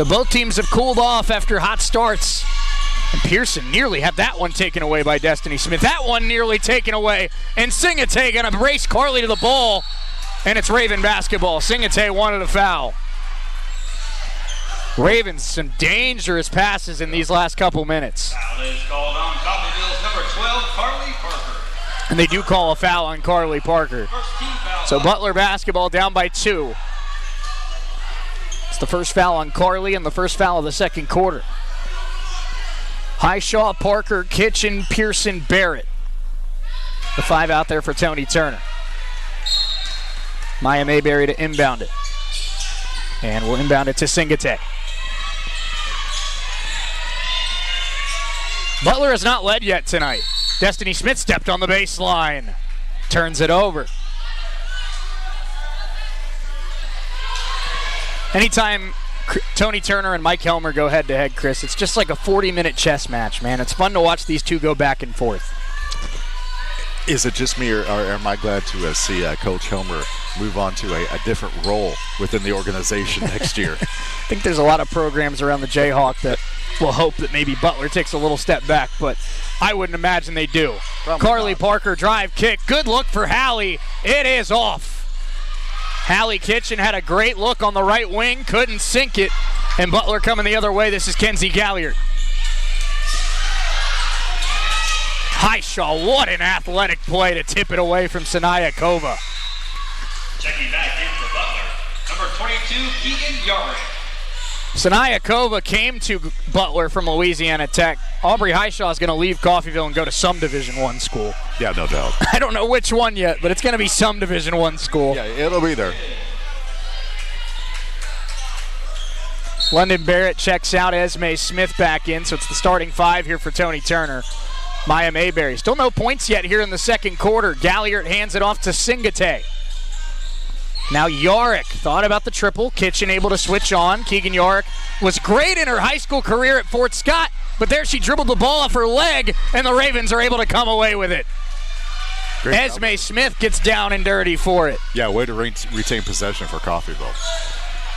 So both teams have cooled off after hot starts. And Pearson nearly had that one taken away by Destiny Smith. That one nearly taken away. And Singate going to race Carly to the ball. And it's Raven basketball. Singate wanted a foul. Ravens, some dangerous passes in these last couple minutes. Foul is called on Coffeyville's number 12, Carly Parker. And they do call a foul on Carly Parker. First team foul. So Butler basketball down by 2. It's the first foul on Carly and the first foul of the second quarter. Highshaw, Parker, Kitchen, Pearson, Barrett. The 5 out there for Tony Turner. Maya Mayberry to inbound it. And we'll inbound it to Singate. Butler has not led yet tonight. Destiny Smith stepped on the baseline. Turns it over. Anytime Tony Turner and Mike Helmer go head-to-head, Chris, it's just like a 40-minute chess match, man. It's fun to watch these two go back and forth. Is it just me, or am I glad to see Coach Helmer move on to a different role within the organization next year? I think there's a lot of programs around the Jayhawk that will hope that maybe Butler takes a little step back, but I wouldn't imagine they do. Probably Carly not. Parker drive kick. Good look for Hallie. It is off. Hallie Kitchen had a great look on the right wing, couldn't sink it, and Butler coming the other way. This is Kenzie Galliard. Highshaw, what an athletic play to tip it away from Sanaya Kova. Checking back in for Butler, number 22, Keegan Yarick. Sanaya Kova came to Butler from Louisiana Tech. Aubrey Highshaw is going to leave Coffeyville and go to some Division I school. Yeah, no doubt. I don't know which one yet, but it's going to be some Division I school. Yeah, it'll be there. London Barrett checks out, Esme Smith back in, so it's the starting 5 here for Tony Turner. Maya Mayberry. Still no points yet here in the second quarter. Galliard hands it off to Singate. Now Yarick thought about the triple. Kitchen able to switch on. Keegan Yarick was great in her high school career at Fort Scott, but there she dribbled the ball off her leg, and the Ravens are able to come away with it. Great Esme job. Smith gets down and dirty for it. Yeah, way to retain possession for Coffeyville.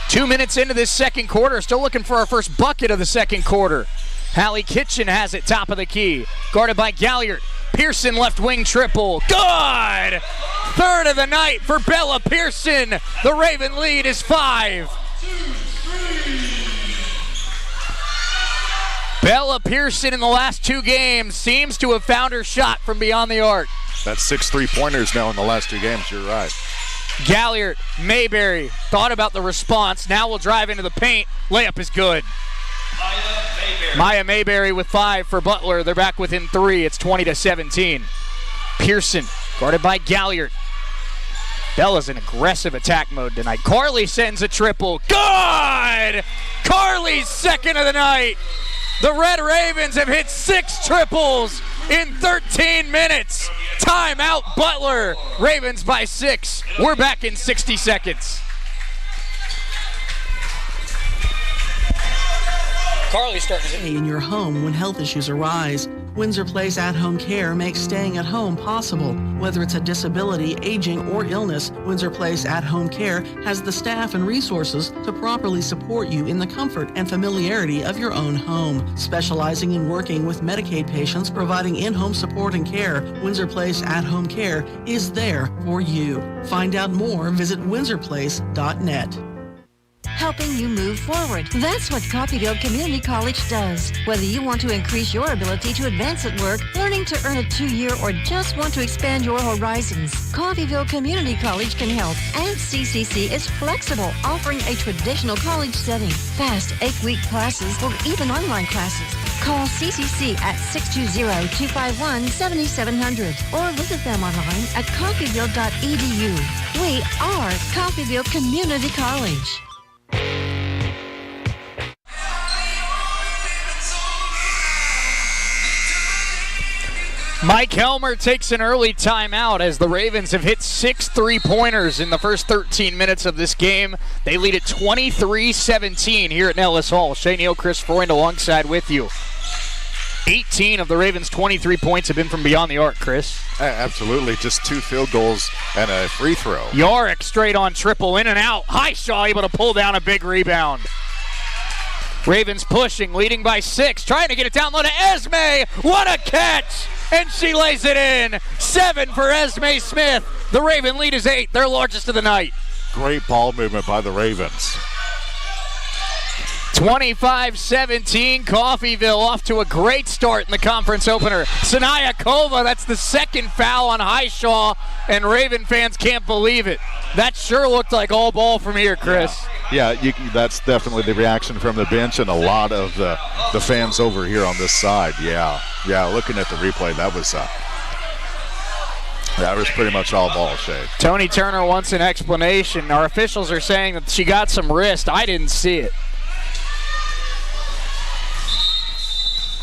2 minutes into this second quarter, still looking for our first bucket of the second quarter. Hallie Kitchen has it top of the key. Guarded by Galliard. Pearson left wing triple. Good! Third of the night for Bella Pearson. The Raven lead is 5. Bella Pearson in the last 2 games seems to have found her shot from beyond the arc. That's 6 3-pointers now in the last 2 games. You're right. Galliard, Mayberry thought about the response. Now will drive into the paint. Layup is good. Maya Mayberry with 5 for Butler. They're back within 3. It's 20-17. Pearson guarded by Galliard. Bella's in aggressive attack mode tonight. Carly sends a triple. Good! Carly's second of the night. The Red Ravens have hit 6 triples in 13 minutes. Timeout Butler. Ravens by 6. We're back in 60 seconds. Carly's starting to in your home when health issues arise. Windsor Place At-Home Care makes staying at home possible. Whether it's a disability, aging, or illness, Windsor Place At-Home Care has the staff and resources to properly support you in the comfort and familiarity of your own home. Specializing in working with Medicaid patients providing in-home support and care, Windsor Place At-Home Care is there for you. Find out more, visit windsorplace.net. Helping you move forward. That's what Coffeyville Community College does. Whether you want to increase your ability to advance at work, learning to earn a 2-year, or just want to expand your horizons, Coffeyville Community College can help. And CCC is flexible, offering a traditional college setting, fast 8-week classes, or even online classes. Call CCC at 620-251-7700 or visit them online at coffeyville.edu. We are Coffeyville Community College. Mike Helmer takes an early timeout as the Ravens have hit 6 3-pointers in the first 13 minutes of this game. They lead at 23-17 here at Nellis Hall. Shea Neal, Chris Freund alongside with you. 18 of the Ravens' 23 points have been from beyond the arc, Chris. Absolutely. Just 2 field goals and a free throw. Yarick straight on triple, in and out. Highshaw able to pull down a big rebound. Ravens pushing, leading by 6, trying to get it down low to Esme. What a catch! And she lays it in. 7 for Esme Smith. The Raven lead is 8, their largest of the night. Great ball movement by the Ravens. 25-17, Coffeyville off to a great start in the conference opener. Sanaya Kova, that's the second foul on Highshaw, and Raven fans can't believe it. That sure looked like all ball from here, Chris. Yeah, that's definitely the reaction from the bench and a lot of the fans over here on this side. Yeah, looking at the replay, that was pretty much all ball, Shay. Tony Turner wants an explanation. Our officials are saying that she got some wrist. I didn't see it.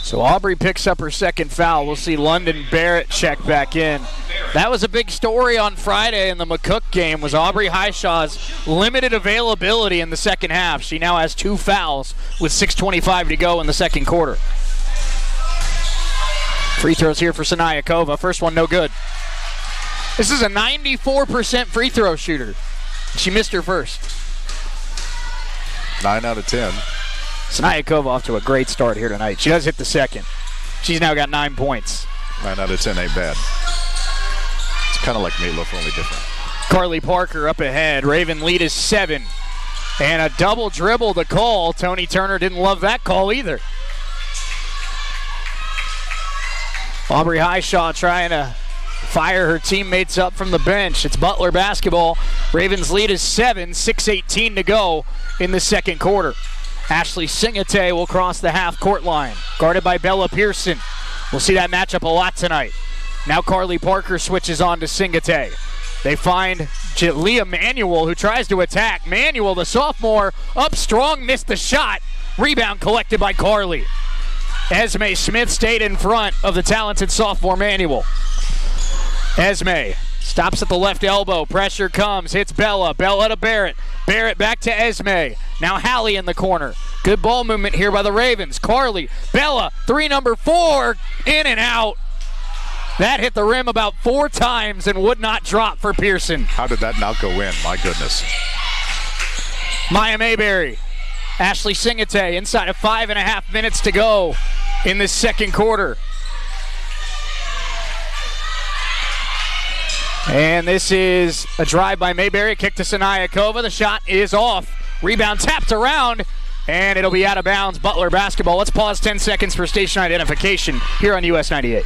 So Aubrey picks up her second foul. We'll see London Barrett check back in. That was a big story on Friday in the McCook game, was Aubrey Highshaw's limited availability in the second half. She now has 2 fouls with 6:25 to go in the second quarter. Free throws here for Sanaya Kova. First one no good. This is a 94% free throw shooter. She missed her first. 9 out of 10. Sanaya Kova off to a great start here tonight. She does hit the second. She's now got 9 points. 9 out of 10 ain't bad. It's kind of like Meatloaf, only different. Carly Parker up ahead. Raven lead is 7. And a double dribble to call. Tony Turner didn't love that call either. Aubrey Highshaw trying to fire her teammates up from the bench. It's Butler basketball. Ravens lead is 7, 6:18 to go in the second quarter. Ashley Singate will cross the half-court line, guarded by Bella Pearson. We'll see that matchup a lot tonight. Now Carly Parker switches on to Singate. They find Jalea Manuel, who tries to attack. Manuel, the sophomore, up strong, missed the shot. Rebound collected by Carly. Esme Smith stayed in front of the talented sophomore Manuel. Esme stops at the left elbow. Pressure comes. Hits Bella. Bella to Barrett. Barrett back to Esme. Now Hallie in the corner. Good ball movement here by the Ravens. Carly. Bella. 3, number 4. In and out. That hit the rim about 4 times and would not drop for Pearson. How did that not go in? My goodness. Maya Mayberry. Ashley Singate inside of 5.5 minutes to go in this second quarter. And this is a drive by Mayberry, kick to Sanaya Kova. The shot is off. Rebound tapped around, and it'll be out of bounds. Butler basketball. Let's pause 10 seconds for station identification here on US 98.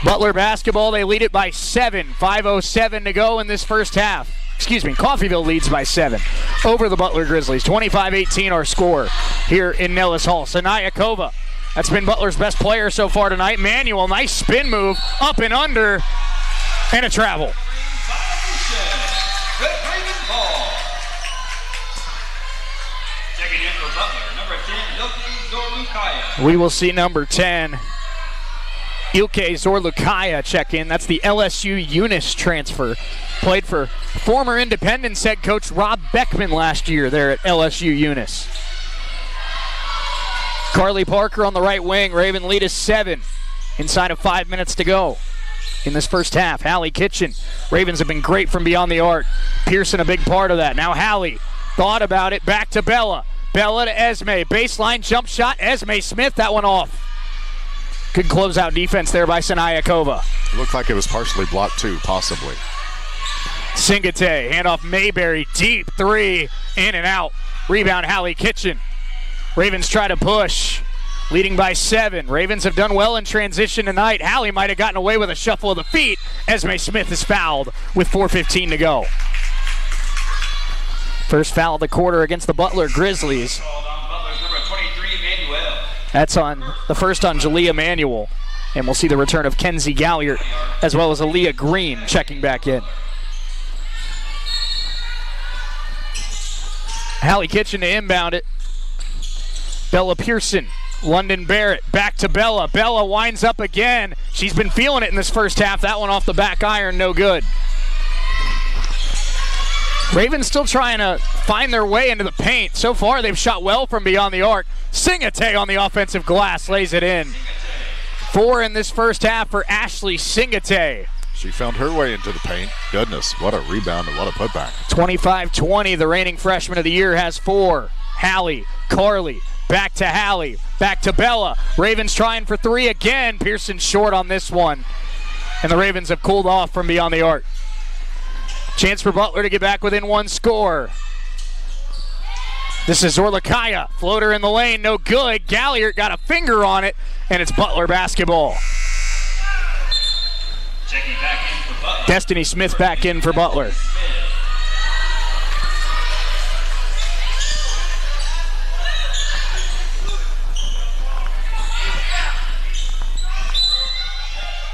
Butler basketball, they lead it by 7. 5:07 to go in this first half. Coffeyville leads by 7 over the Butler Grizzlies. 25-18 our score here in Nellis Hall. Sanaya Kova, that's been Butler's best player so far tonight. Manuel, nice spin move, up and under, and a travel. Checking in for Butler, number 10, Ilke Zorlukaya. We will see number 10, Ilke Zorlukaya, check in. That's the LSU Eunice transfer. Played for former Independence head coach Rob Beckman last year there at LSU Eunice. Carly Parker on the right wing. Raven lead is 7. Inside of 5 minutes to go in this first half. Hallie Kitchen. Ravens have been great from beyond the arc. Pearson a big part of that. Now Hallie thought about it. Back to Bella. Bella to Esme. Baseline jump shot. Esme Smith, that one off. Good closeout defense there by Sanaya Kova. Looked like it was partially blocked too, possibly. Singate, handoff Mayberry, deep 3, in and out. Rebound Hallie Kitchen. Ravens try to push, leading by 7. Ravens have done well in transition tonight. Hallie might have gotten away with a shuffle of the feet. Esme Smith is fouled with 4:15 to go. First foul of the quarter against the Butler Grizzlies. That's on the first on Jalea Manuel. And we'll see the return of Kenzie Galliard as well as Aaliyah Green checking back in. Hallie Kitchen to inbound it. Bella Pearson, London Barrett, back to Bella. Bella winds up again. She's been feeling it in this first half. That one off the back iron, no good. Ravens still trying to find their way into the paint. So far, they've shot well from beyond the arc. Singate on the offensive glass lays it in. 4 in this first half for Ashley Singate. She found her way into the paint. Goodness, what a rebound and what a putback. 25-20, the reigning freshman of the year has 4. Hallie, Carly, back to Hallie, back to Bella. Ravens trying for 3 again. Pearson short on this one. And the Ravens have cooled off from beyond the arc. Chance for Butler to get back within 1 score. This is Zorlikaya. Floater in the lane, no good. Galliard got a finger on it, and it's Butler basketball. Checking back in for Butler. Destiny Smith back in for Butler.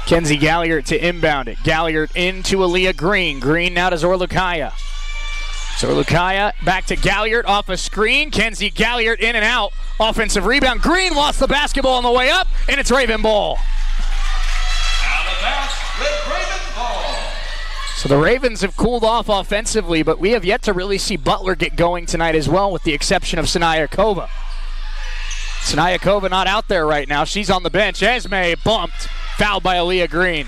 Kenzie Galliard to inbound it. Galliard into Aaliyah Green. Green now to Zorlikaya. Zorlikaya back to Galliard off a screen. Kenzie Galliard in and out. Offensive rebound. Green lost the basketball on the way up, and it's Raven ball. Out of bounds with Raven ball. So the Ravens have cooled off offensively, but we have yet to really see Butler get going tonight as well, with the exception of Sanaya Kova. Sanaya Kova not out there right now. She's on the bench. Esme bumped. Fouled by Aaliyah Green.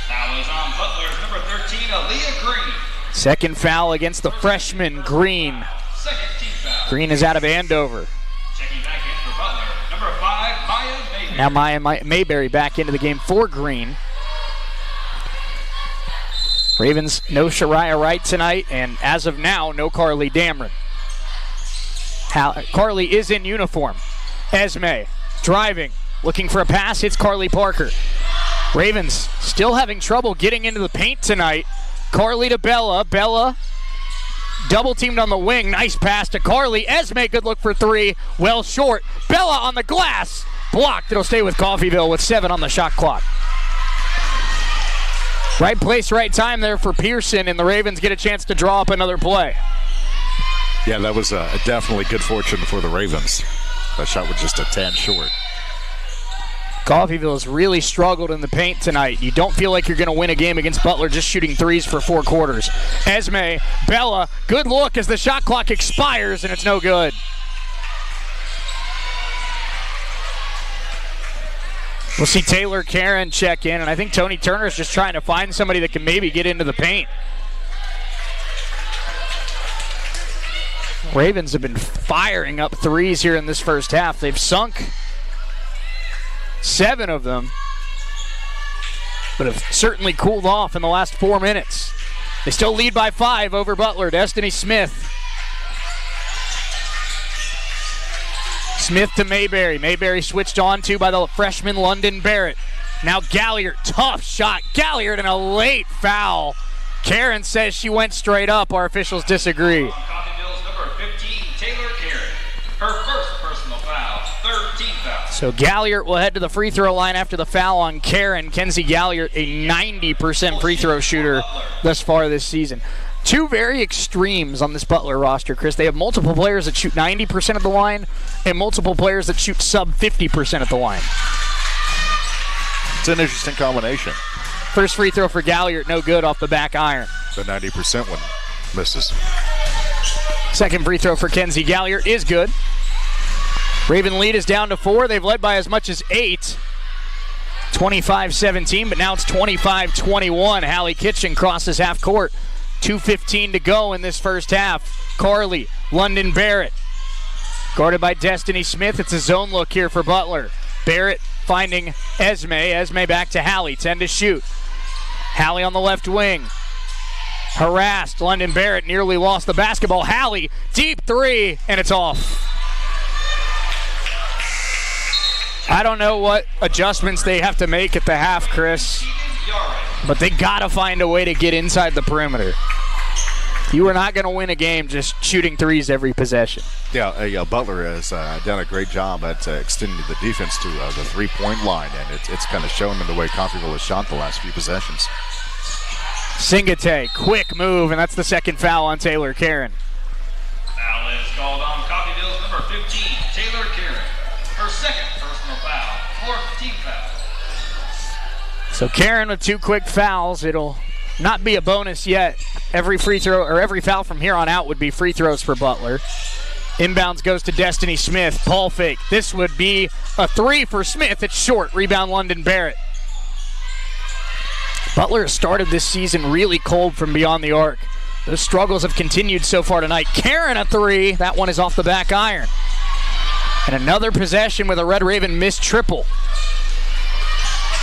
Foul is on Butler's number 13, Aaliyah Green. Second foul against the freshman, Green. Second team foul. Green is out of Andover. Checking back in for Butler, number 5, Maya Mayberry. Now Maya Mayberry back into the game for Green. Ravens, no Shariah Wright tonight, and as of now, no Carly Dameron. Carly is in uniform. Esme driving, looking for a pass. It's Carly Parker. Ravens still having trouble getting into the paint tonight. Carly to Bella. Bella double teamed on the wing. Nice pass to Carly. Esme, good look for 3. Well short. Bella on the glass. Blocked. It'll stay with Coffeyville with 7 on the shot clock. Right place, right time there for Pearson, and the Ravens get a chance to draw up another play. Yeah, that was definitely good fortune for the Ravens. That shot was just a tad short. Coffeyville has really struggled in the paint tonight. You don't feel like you're going to win a game against Butler just shooting threes for 4 quarters. Esme, Bella, good look as the shot clock expires, and it's no good. We'll see Taylor Karen check in, and I think Tony Turner's just trying to find somebody that can maybe get into the paint. Ravens have been firing up threes here in this first half. They've sunk 7 of them, but have certainly cooled off in the last 4 minutes. They still lead by 5 over Butler. Destiny Smith. Smith to Mayberry. Mayberry switched on to by the freshman London Barrett. Now Galliard, tough shot. Galliard and a late foul. Karen says she went straight up. Our officials disagree. Coffeyville's number 15, Taylor Karen. Her first personal foul, 13 foul. So Galliard will head to the free throw line after the foul on Karen. Kenzie Galliard, a 90% free throw shooter thus far this season. 2 very extremes on this Butler roster, Chris. They have multiple players that shoot 90% of the line and multiple players that shoot sub 50% of the line. It's an interesting combination. First free throw for Galliard, no good off the back iron. The 90% one misses. Second free throw for Kenzie Galliard is good. Raven lead is down to 4. They've led by as much as 8. 25-17, but now it's 25-21. Hallie Kitchen crosses half court. 2:15 to go in this first half. Carly, London Barrett. Guarded by Destiny Smith. It's a zone look here for Butler. Barrett finding Esme. Esme back to Hallie. 10 to shoot. Hallie on the left wing. Harassed. London Barrett nearly lost the basketball. Hallie, deep 3, and it's off. I don't know what adjustments they have to make at the half, Chris, but they got to find a way to get inside the perimeter. You are not going to win a game just shooting threes every possession. Yeah, Butler has done a great job at extending the defense to the three-point line, and it's kind of shown in the way Coffeyville has shot the last few possessions. Singate, quick move, and that's the second foul on Taylor Karen. Foul is called on Coffeyville's number 15, Taylor Karen. Her second personal foul, 4th team foul. So Karen with 2 quick fouls. It'll not be a bonus yet. Every free throw or every foul from here on out would be free throws for Butler. Inbounds goes to Destiny Smith. Ball fake. This would be a 3 for Smith. It's short. Rebound London Barrett. Butler has started this season really cold from beyond the arc. Those struggles have continued so far tonight. Karen a 3. That one is off the back iron. And another possession with a Red Raven missed triple.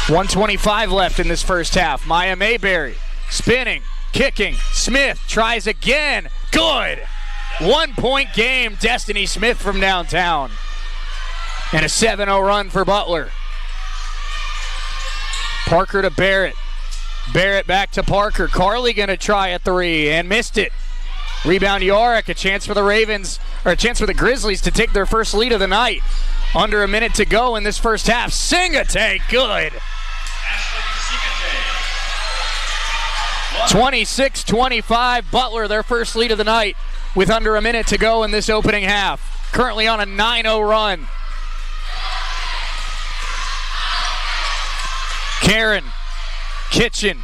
1:25 left in this first half. Maya Mayberry spinning, kicking. Smith tries again. Good. 1-point game. Destiny Smith from downtown. And a 7-0 run for Butler. Parker to Barrett. Barrett back to Parker. Carly going to try a 3 and missed it. Rebound Yorick. A chance for the Ravens, or a chance for the Grizzlies to take their first lead of the night. Under a minute to go in this first half. Singate, good. 26-25. Butler, their first lead of the night with under a minute to go in this opening half. Currently on a 9-0 run. Karen. Kitchen.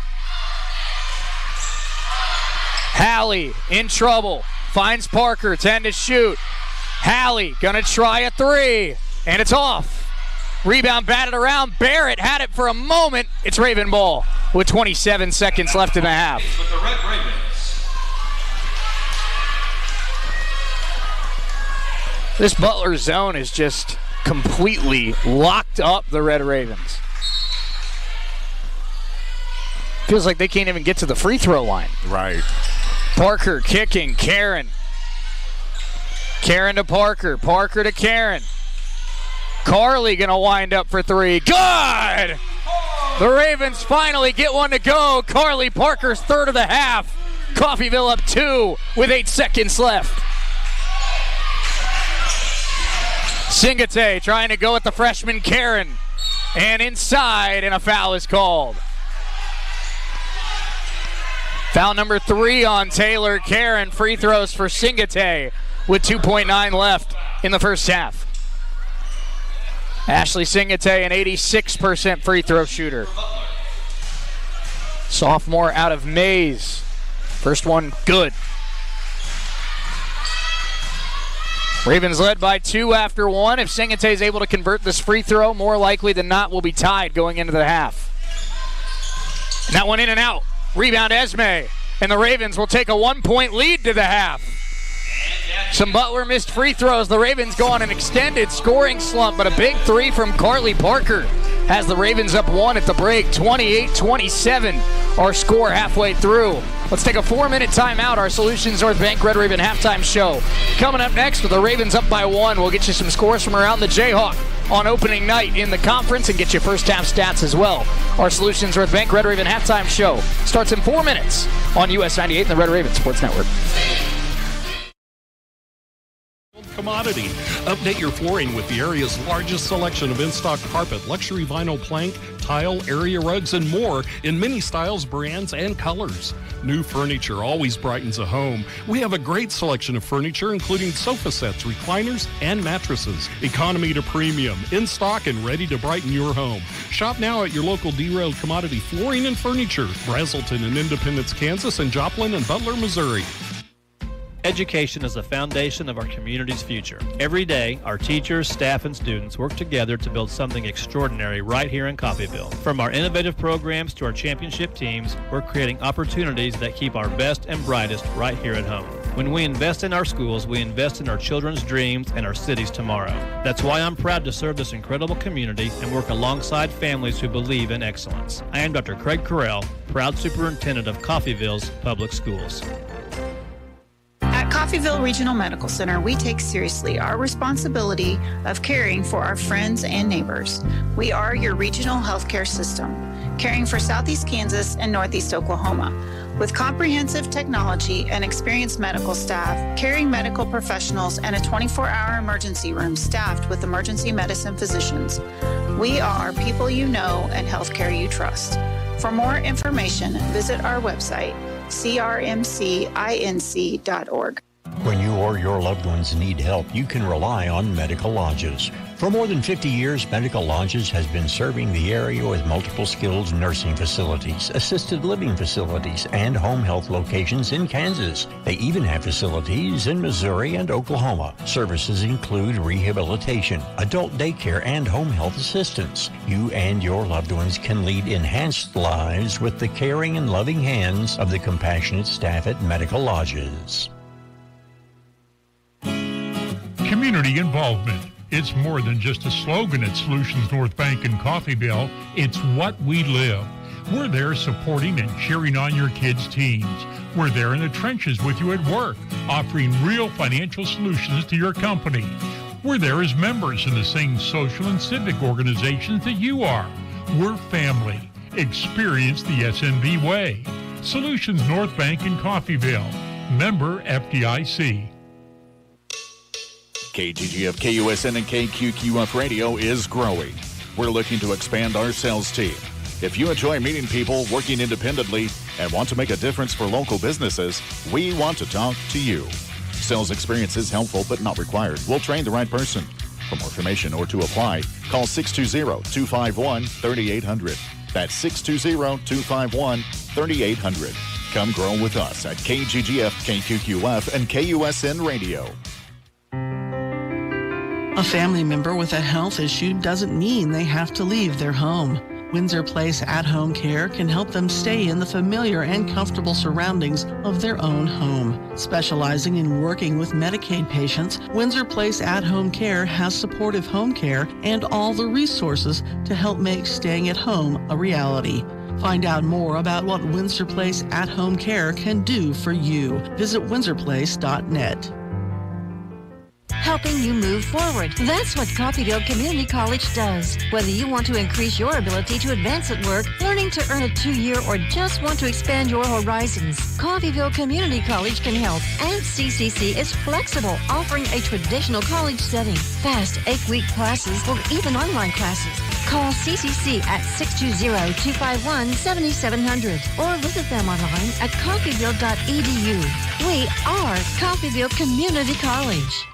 Hallie in trouble. Finds Parker. 10 to shoot. Hallie gonna try a 3. And it's off. Rebound batted around. Barrett had it for a moment. It's Raven ball with 27 seconds left in the half. With the Red Ravens. This Butler zone is just completely locked up the Red Ravens. Feels like they can't even get to the free throw line. Right. Parker kicking. Karen. Karen to Parker. Parker to Karen. Carly gonna wind up for 3. Good! The Ravens finally get one to go. Carly Parker's third of the half. Coffeyville up 2 with 8 seconds left. Singate trying to go at the freshman Karen. And inside, and a foul is called. Foul number 3 on Taylor. Karen, free throws for Singate with 2.9 left in the first half. Ashley Singate, an 86% free throw shooter. Sophomore out of Mays. First one, good. Ravens led by 2 after 1. If Singate is able to convert this free throw, more likely than not, we'll be tied going into the half. And that one in and out. Rebound Esme. And the Ravens will take a 1-point lead to the half. Some Butler missed free throws. The Ravens go on an extended scoring slump, but a big 3 from Carly Parker has the Ravens up 1 at the break. 28-27, our score halfway through. Let's take a 4-minute timeout. Our Solutions North Bank Red Raven halftime show. Coming up next with the Ravens up by 1. We'll get you some scores from around the Jayhawk on opening night in the conference and get you first half stats as well. Our Solutions North Bank Red Raven halftime show starts in 4 minutes on US 98 and the Red Raven Sports Network. Commodity. Update your flooring with the area's largest selection of in-stock carpet, luxury vinyl plank, tile, area rugs, and more in many styles, brands, and colors. New furniture always brightens a home. We have a great selection of furniture, including sofa sets, recliners, and mattresses. Economy to premium, in stock and ready to brighten your home. Shop now at your local Derailed Commodity Flooring and Furniture, Brazelton in Independence, Kansas, and Joplin and Butler, Missouri. Education is the foundation of our community's future. Every day, our teachers, staff, and students work together to build something extraordinary right here in Coffeyville. From our innovative programs to our championship teams, we're creating opportunities that keep our best and brightest right here at home. When we invest in our schools, we invest in our children's dreams and our city's tomorrow. That's why I'm proud to serve this incredible community and work alongside families who believe in excellence. I am Dr. Craig Carell, proud superintendent of Coffeyville's Public Schools. At Coffeyville Regional Medical Center, we take seriously our responsibility of caring for our friends and neighbors. We are your regional healthcare system, caring for Southeast Kansas and Northeast Oklahoma. With comprehensive technology and experienced medical staff, caring medical professionals, and a 24-hour emergency room staffed with emergency medicine physicians, we are people you know and healthcare you trust. For more information, visit our website, crmcinc.org. When you or your loved ones need help, you can rely on Medical Lodges. For more than 50 years, Medical Lodges has been serving the area with multiple skilled nursing facilities, assisted living facilities, and home health locations in Kansas. They even have facilities in Missouri and Oklahoma. Services include rehabilitation, adult daycare, and home health assistance. You and your loved ones can lead enhanced lives with the caring and loving hands of the compassionate staff at Medical Lodges. Community involvement. It's more than just a slogan at Solutions North Bank in Coffeyville. It's what we live. We're there supporting and cheering on your kids' teams. We're there in the trenches with you at work, offering real financial solutions to your company. We're there as members in the same social and civic organizations that you are. We're family. Experience the SNB way. Solutions North Bank in Coffeyville. Member FDIC. KGGF, KUSN, and KQQF Radio is growing. We're looking to expand our sales team. If you enjoy meeting people, working independently, and want to make a difference for local businesses, we want to talk to you. Sales experience is helpful but not required. We'll train the right person. For more information or to apply, call 620-251-3800. That's 620-251-3800. Come grow with us at KGGF, KQQF, and KUSN Radio. A family member with a health issue doesn't mean they have to leave their home. Windsor Place at-home care can help them stay in the familiar and comfortable surroundings of their own home. Specializing in working with Medicaid patients, Windsor Place at-home care has supportive home care and all the resources to help make staying at home a reality. Find out more about what Windsor Place at-home care can do for you. Visit windsorplace.net. Helping you move forward. That's what Coffeyville Community College does. Whether you want to increase your ability to advance at work, learning to earn a 2-year, or just want to expand your horizons, Coffeyville Community College can help. And CCC is flexible, offering a traditional college setting, fast 8-week classes, or even online classes. Call CCC at 620-251-7700 or visit them online at coffeyville.edu. We are Coffeyville Community College.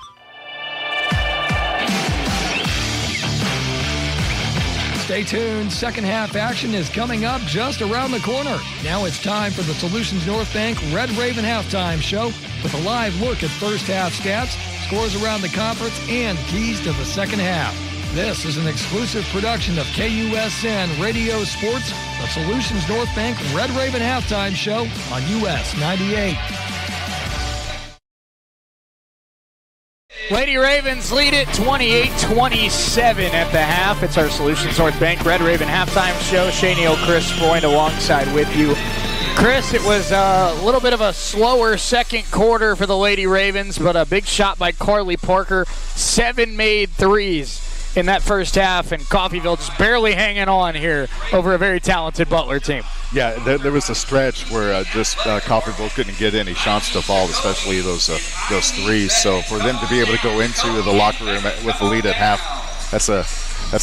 Stay tuned. Second half action is coming up just around the corner. Now it's time for the Solutions North Bank Red Raven Halftime Show with a live look at first half stats, scores around the conference, and keys to the second half. This is an exclusive production of KUSN Radio Sports, the Solutions North Bank Red Raven Halftime Show on US 98. Lady Ravens lead it 28-27 at the half. It's our Solutions North Bank Red Raven halftime show. Shane Neal, Chris Freund alongside with you. Chris, it was a little bit of a slower second quarter for the Lady Ravens, but a big shot by Carly Parker. 7 made threes in that first half, and Coffeyville just barely hanging on here over a very talented Butler team. Yeah, there was a stretch where Coffeyville couldn't get any shots to fall, especially those threes. So for them to be able to go into the locker room with the lead at half, that's a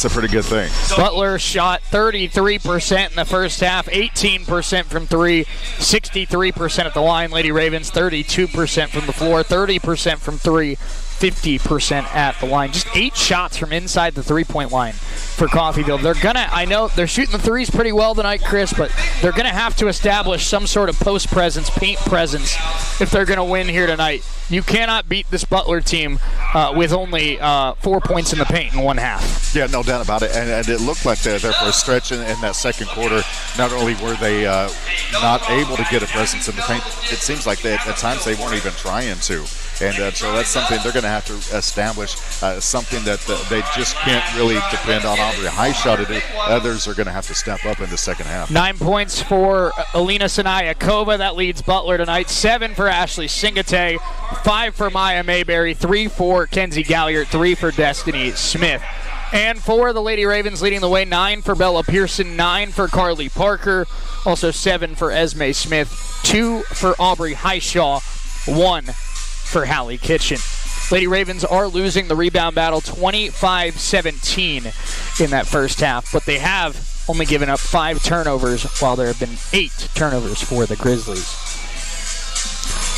pretty good thing. Butler shot 33% in the first half, 18% from three, 63% at the line. Lady Ravens 32% from the floor, 30% from three, 50% at the line. Just 8 shots from inside the three-point line for Coffeyville. I know they're shooting the threes pretty well tonight, Chris, but they're going to have to establish some sort of post presence, paint presence, if they're going to win here tonight. You cannot beat this Butler team with only 4 points in the paint in one half. Yeah, no doubt about it. And it looked like they're there for a stretch in that second quarter. Not only were they not able to get a presence in the paint, it seems like at times they weren't even trying to. And so that's something they're going to have to establish, something that they just can't really depend on Aubrey Highshaw to do. Others are going to have to step up in the second half. 9 points for Alina Sanayakova. That leads Butler tonight. 7 for Ashley Singate. 5 for Maya Mayberry. 3 for Kenzie Galliard. 3 for Destiny Smith. And for the Lady Ravens leading the way, 9 for Bella Pearson. 9 for Carly Parker. Also 7 for Esme Smith. 2 for Aubrey Highshaw. 1 for Hallie Kitchen. Lady Ravens are losing the rebound battle 25-17 in that first half, but they have only given up 5 turnovers while there have been 8 turnovers for the Grizzlies.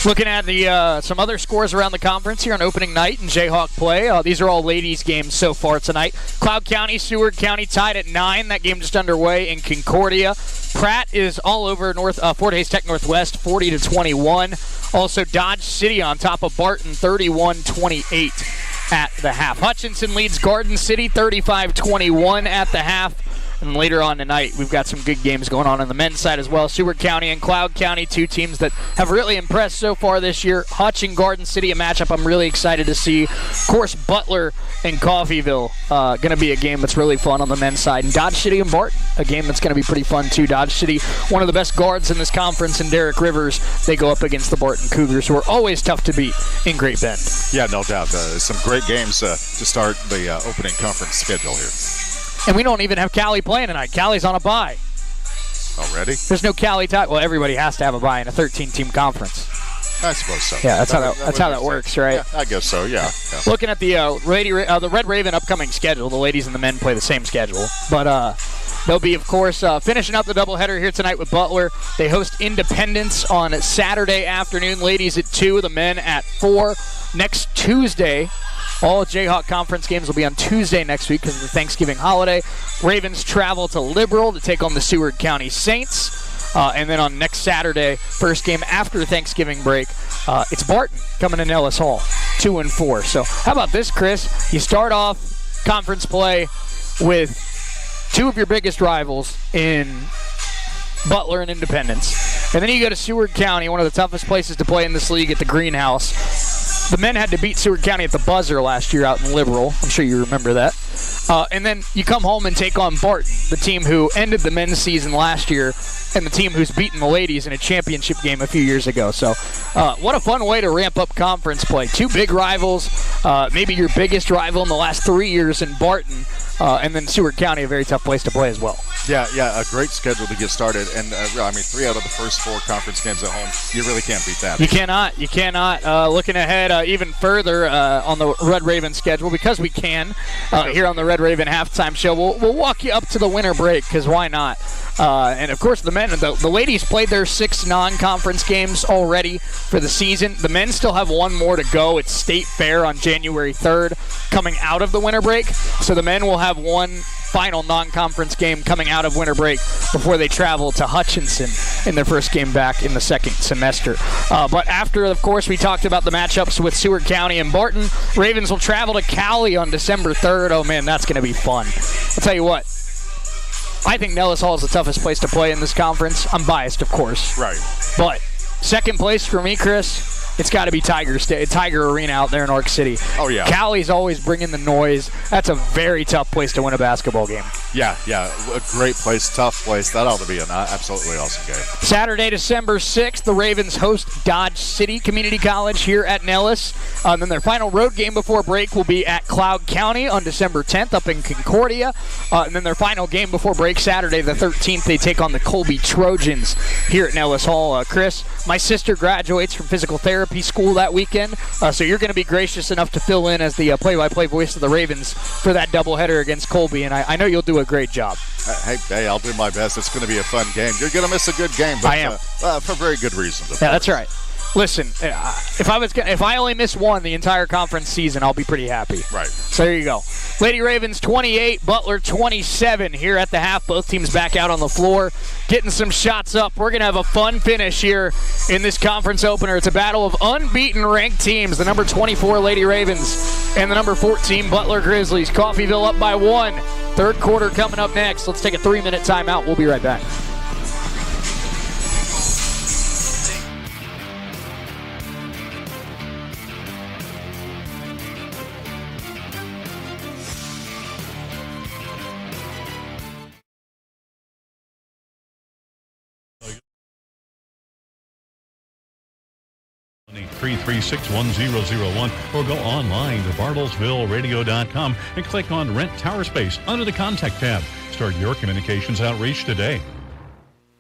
Looking at the some other scores around the conference here on opening night in Jayhawk play. These are all ladies' games so far tonight. Cloud County, Seward County tied at 9. That game just underway in Concordia. Pratt is all over Fort Hays Tech Northwest, 40-21. Also, Dodge City on top of Barton, 31-28 at the half. Hutchinson leads Garden City, 35-21 at the half. And later on tonight, we've got some good games going on the men's side as well. Seward County and Cloud County, two teams that have really impressed so far this year. Hutch and Garden City, a matchup I'm really excited to see. Of course, Butler and Coffeyville, going to be a game that's really fun on the men's side. And Dodge City and Barton, a game that's going to be pretty fun too. Dodge City, one of the best guards in this conference, and Derek Rivers, they go up against the Barton Cougars, who are always tough to beat in Great Bend. Yeah, no doubt. Some great games to start the opening conference schedule here. And we don't even have Cali playing tonight. Cali's on a bye. Already? There's no Cali tie. Well, everybody has to have a bye in a 13-team conference. I suppose so. Yeah, that's how that works, right? Yeah, I guess so, yeah. Looking at the Red Raven upcoming schedule, the ladies and the men play the same schedule. But they'll be, of course, finishing up the doubleheader here tonight with Butler. They host Independence on Saturday afternoon. Ladies at 2, the men at 4. Next Tuesday, all Jayhawk Conference games will be on Tuesday next week because of the Thanksgiving holiday. Ravens travel to Liberal to take on the Seward County Saints. And then on next Saturday, first game after Thanksgiving break, it's Barton coming to Nellis Hall, 2-4. So how about this, Chris? You start off conference play with two of your biggest rivals in Butler and Independence. And then you go to Seward County, one of the toughest places to play in this league, at the Greenhouse. The men had to beat Seward County at the buzzer last year out in Liberal. I'm sure you remember that. And then you come home and take on Barton, the team who ended the men's season last year and the team who's beaten the ladies in a championship game a few years ago. So what a fun way to ramp up conference play. Two big rivals, maybe your biggest rival in the last 3 years in Barton, and then Seward County, a very tough place to play as well. Yeah, a great schedule to get started. And, 3 out of the first 4 conference games at home, you really can't beat that. You cannot. Looking ahead even further on the Red Raven schedule, because we can, here on the Red Raven Halftime Show, we'll walk you up to the winter break, because why not? And, of course, the men, the ladies played their 6 non-conference games already for the season. The men still have one more to go. It's State Fair on January 3rd coming out of the winter break. So the men will have one final non-conference game coming out of winter break before they travel to Hutchinson in their first game back in the second semester. But after, of course, we talked about the matchups with Seward County and Barton, Ravens will travel to Cali on December 3rd. Oh, man, that's going to be fun. I'll tell you what. I think Nellis Hall is the toughest place to play in this conference. I'm biased, of course. Right. But second place for me, Chris, it's got to be Tiger Arena out there in Arc City. Oh, yeah. Cali's always bringing the noise. That's a very tough place to win a basketball game. Yeah, a great place, tough place. That ought to be an absolutely awesome game. Saturday, December 6th, the Ravens host Dodge City Community College here at Nellis. And then their final road game before break will be at Cloud County on December 10th up in Concordia. And then their final game before break, Saturday the 13th, they take on the Colby Trojans here at Nellis Hall. Chris, my sister graduates from physical therapy school that weekend, so you're going to be gracious enough to fill in as the play-by-play voice of the Ravens for that doubleheader against Colby, and I know you'll do a great job. Hey, I'll do my best. It's going to be a fun game. You're going to miss a good game, but I am. For very good reasons. Yeah, that's right. Listen, if I only miss one the entire conference season, I'll be pretty happy. Right. So there you go. Lady Ravens 28, Butler 27 here at the half. Both teams back out on the floor, getting some shots up. We're going to have a fun finish here in this conference opener. It's a battle of unbeaten ranked teams. The number 24 Lady Ravens and the number 14 Butler Grizzlies. Coffeyville up by 1. Third quarter coming up next. Let's take a 3-minute timeout. We'll be right back. Three 336-1001 or go online to bartlesvilleradio.com and click on Rent Tower Space under the Contact tab. Start your communications outreach today.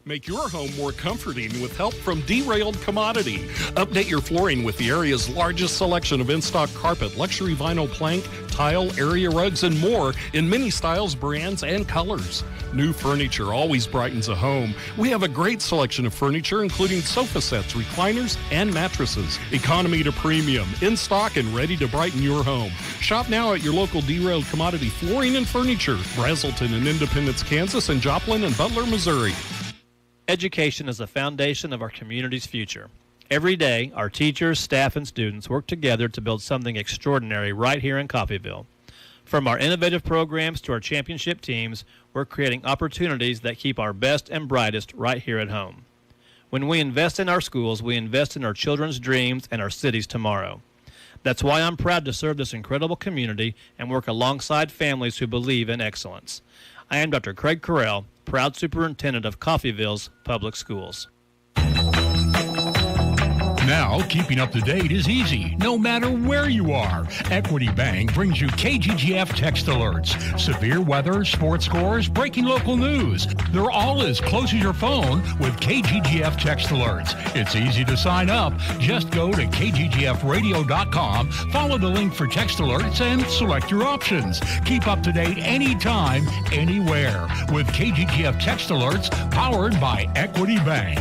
Make your home more comforting with help from Derailed Commodity. Update your flooring with the area's largest selection of in-stock carpet, luxury vinyl plank, tile, area rugs, and more in many styles, brands, and colors. New furniture always brightens a home. We have a great selection of furniture, including sofa sets, recliners, and mattresses. Economy to premium, in stock and ready to brighten your home. Shop now at your local Derailed Commodity Flooring and Furniture, Brazelton in Independence, Kansas, and Joplin and Butler, Missouri. Education is the foundation of our community's future. Every day, our teachers, staff, and students work together to build something extraordinary right here in Coffeyville. From our innovative programs to our championship teams, we're creating opportunities that keep our best and brightest right here at home. When we invest in our schools, we invest in our children's dreams and our city's tomorrow. That's why I'm proud to serve this incredible community and work alongside families who believe in excellence. I am Dr. Craig Carell, proud superintendent of Coffeyville's Public Schools. Now, keeping up to date is easy, no matter where you are. Equity Bank brings you KGGF text alerts, severe weather, sports scores, breaking local news. They're all as close as your phone with KGGF text alerts. It's easy to sign up. Just go to kggfradio.com, follow the link for text alerts, and select your options. Keep up to date anytime, anywhere with KGGF text alerts powered by Equity Bank.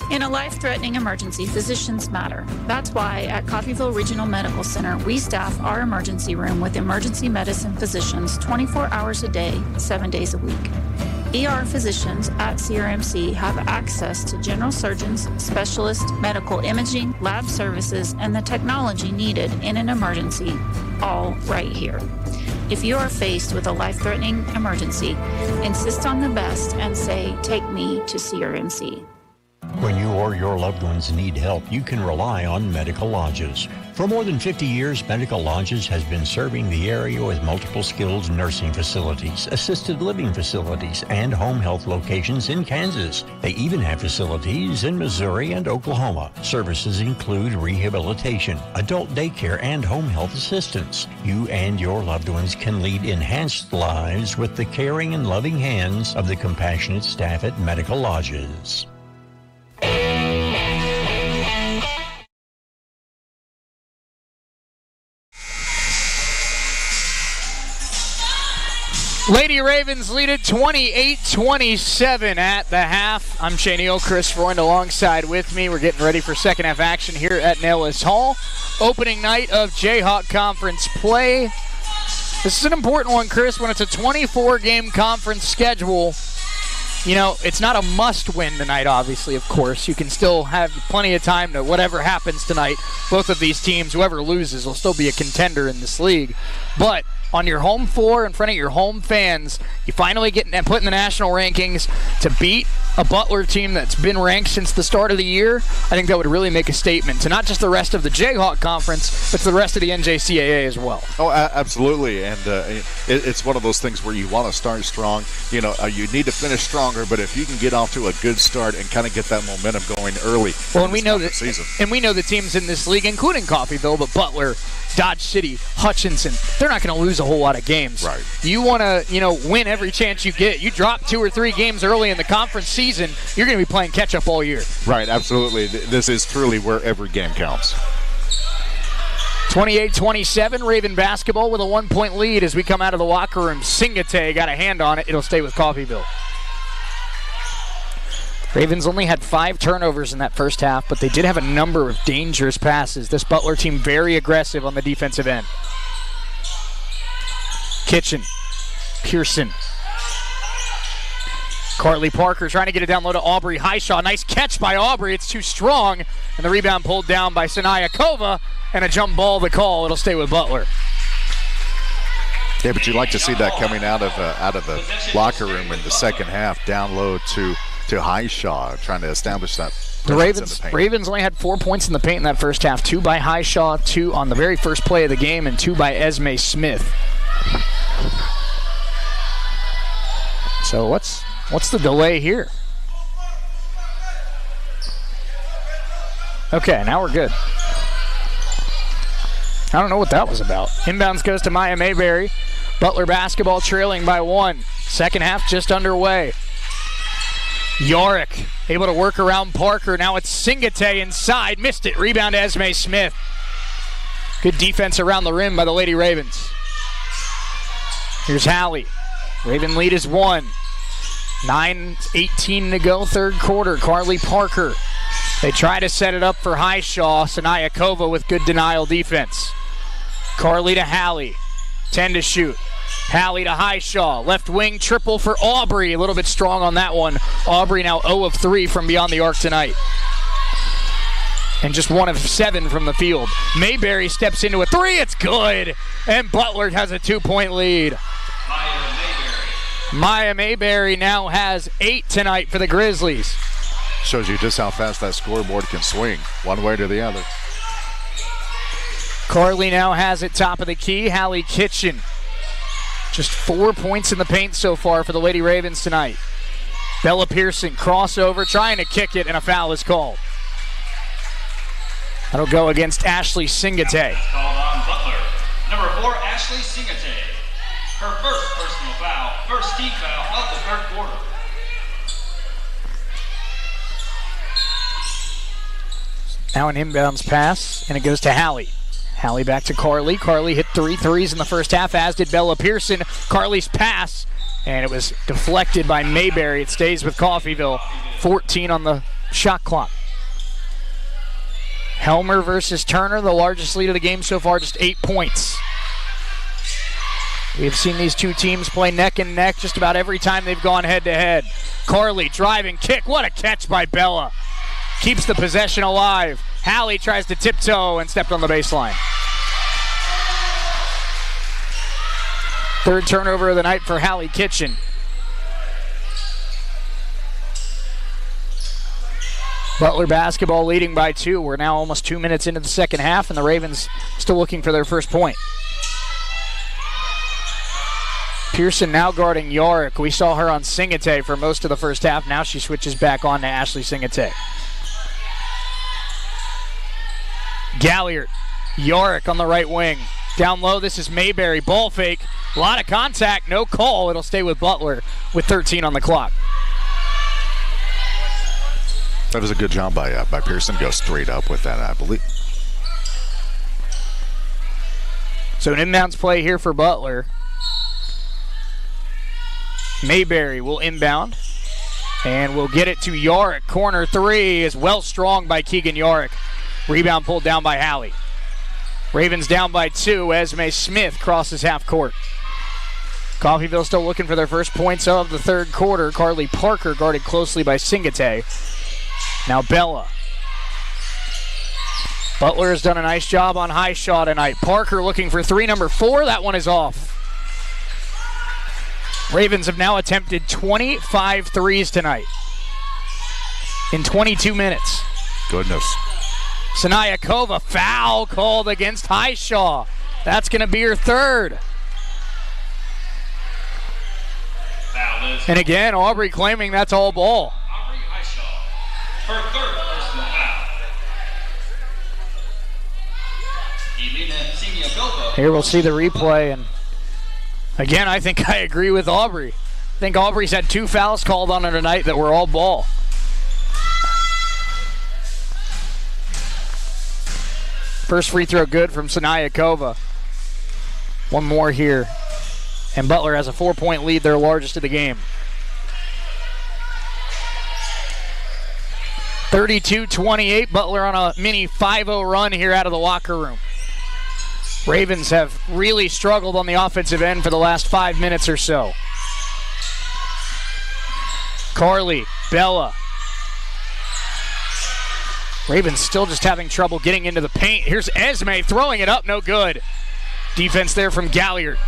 In a life-threatening emergency, physicians matter. That's why at Coffeyville Regional Medical Center, we staff our emergency room with emergency medicine physicians 24 hours a day, 7 days a week. ER physicians at CRMC have access to general surgeons, specialists, medical imaging, lab services, and the technology needed in an emergency, all right here. If you are faced with a life-threatening emergency, insist on the best and say, "Take me to CRMC." When you or your loved ones need help, you can rely on Medical Lodges. For more than 50 years, Medical Lodges has been serving the area with multiple skilled nursing facilities, assisted living facilities, and home health locations in Kansas. They even have facilities in Missouri and Oklahoma. Services include rehabilitation, adult daycare, and home health assistance. You and your loved ones can lead enhanced lives with the caring and loving hands of the compassionate staff at Medical Lodges. Lady Ravens lead it 28-27 at the half. I'm Shane Chris Freund alongside with me. We're getting ready for second half action here at Nellis Hall. Opening night of Jayhawk Conference play. This is an important one, Chris, when it's a 24-game conference schedule. You know, it's not a must-win tonight, obviously, of course. You can still have plenty of time to whatever happens tonight. Both of these teams, whoever loses, will still be a contender in this league. But on your home floor, in front of your home fans, you finally get put in the national rankings to beat a Butler team that's been ranked since the start of the year. I think that would really make a statement to not just the rest of the Jayhawk Conference, but to the rest of the NJCAA as well. Oh, absolutely. And it's one of those things where you want to start strong. You know, you need to finish stronger, but if you can get off to a good start and kind of get that momentum going early. Well, and we know that season. And we know the teams in this league, including Coffeyville, but Butler, Dodge City, Hutchinson, they're not going to lose a whole lot of games. Right. You want to, win every chance you get. You drop 2 or 3 games early in the conference season, you're going to be playing catch-up all year. Right, absolutely. This is truly where every game counts. 28-27, Raven basketball with a 1-point lead as we come out of the locker room. Singate got a hand on it. It'll stay with Coffeyville. Ravens only had 5 turnovers in that first half, but they did have a number of dangerous passes. This Butler team very aggressive on the defensive end. Kitchen, Pearson. Cartley Parker trying to get it down low to Aubrey Highshaw. Nice catch by Aubrey. It's too strong. And the rebound pulled down by Sanaya Kova. And a jump ball the call. It'll stay with Butler. Yeah, but you'd like to see that coming out of the locker room in the second half, down low to Highshaw, trying to establish that. The Ravens only had 4 points in the paint in that first half. 2 by Highshaw, 2 on the very first play of the game, and 2 by Esme Smith. So what's the delay here? Okay, now we're good. I don't know what that was about. Inbounds goes to Maya Mayberry. Butler basketball trailing by 1. Second half just underway. Yorick able to work around Parker. Now it's Singate inside. Missed it. Rebound to Esme Smith. Good defense around the rim by the Lady Ravens. Here's Hallie. Raven lead is 1. 9:18 to go, third quarter. Carly Parker. They try to set it up for Highshaw. Sanaya Kova with good denial defense. Carly to Hallie. 10 to shoot. Hallie to Highshaw. Left wing triple for Aubrey. A little bit strong on that one. Aubrey now 0 of 3 from beyond the arc tonight. And just 1 of 7 from the field. Mayberry steps into a 3. It's good. And Butler has a 2-point lead. Maya Mayberry now has 8 tonight for the Grizzlies. Shows you just how fast that scoreboard can swing, one way to the other. Carly now has it top of the key. Hallie Kitchen. Just 4 points in the paint so far for the Lady Ravens tonight. Bella Pearson crossover, trying to kick it, and a foul is called. That'll go against Ashley Singate. Called on Butler. Number 4, Ashley Singate. Her first personal foul, first team foul of the third quarter. Now an inbounds pass, and it goes to Hallie. Hallie back to Carly. Carly hit 3 threes in the first half, as did Bella Pearson. Carly's pass, and it was deflected by Mayberry. It stays with Coffeyville. 14 on the shot clock. Helmer versus Turner, the largest lead of the game so far, just 8 points. We've seen these two teams play neck and neck just about every time they've gone head-to-head. Carly driving kick. What a catch by Bella. Keeps the possession alive. Hallie tries to tiptoe and stepped on the baseline. Third turnover of the night for Hallie Kitchen. Butler basketball leading by 2. We're now almost 2 minutes into the second half, and the Ravens still looking for their first point. Pearson now guarding Yorick. We saw her on Singate for most of the first half. Now she switches back on to Ashley Singate. Galliard. Yorick on the right wing. Down low, this is Mayberry. Ball fake. A lot of contact. No call. It'll stay with Butler with 13 on the clock. That was a good job by Pearson. Go straight up with that, I believe. So an inbounds play here for Butler. Mayberry will inbound. And we'll get it to Yorick. Corner 3 is well strong by Keegan Yorick. Rebound pulled down by Hallie. Ravens down by 2. Esme Smith crosses half court. Coffeyville still looking for their first points of the third quarter. Carly Parker guarded closely by Singate. Now Bella. Butler has done a nice job on Highshaw tonight. Parker looking for 3, number 4. That one is off. Ravens have now attempted 25 threes tonight in 22 minutes. Goodness. Sanaya Kova, foul called against Highshaw. That's going to be her third. And again, Aubrey claiming that's all ball. Aubrey Highshaw, her third personal foul. Here we'll see the replay, and again, I think I agree with Aubrey. I think Aubrey's had 2 fouls called on her tonight that were all ball. First free throw good from Sanaya Kova. One more here. And Butler has a 4-point lead, their largest of the game. 32-28, Butler on a mini 5-0 run here out of the locker room. Ravens have really struggled on the offensive end for the last 5 minutes or so. Carly, Bella. Ravens still just having trouble getting into the paint. Here's Esme throwing it up, no good. Defense there from Galliard.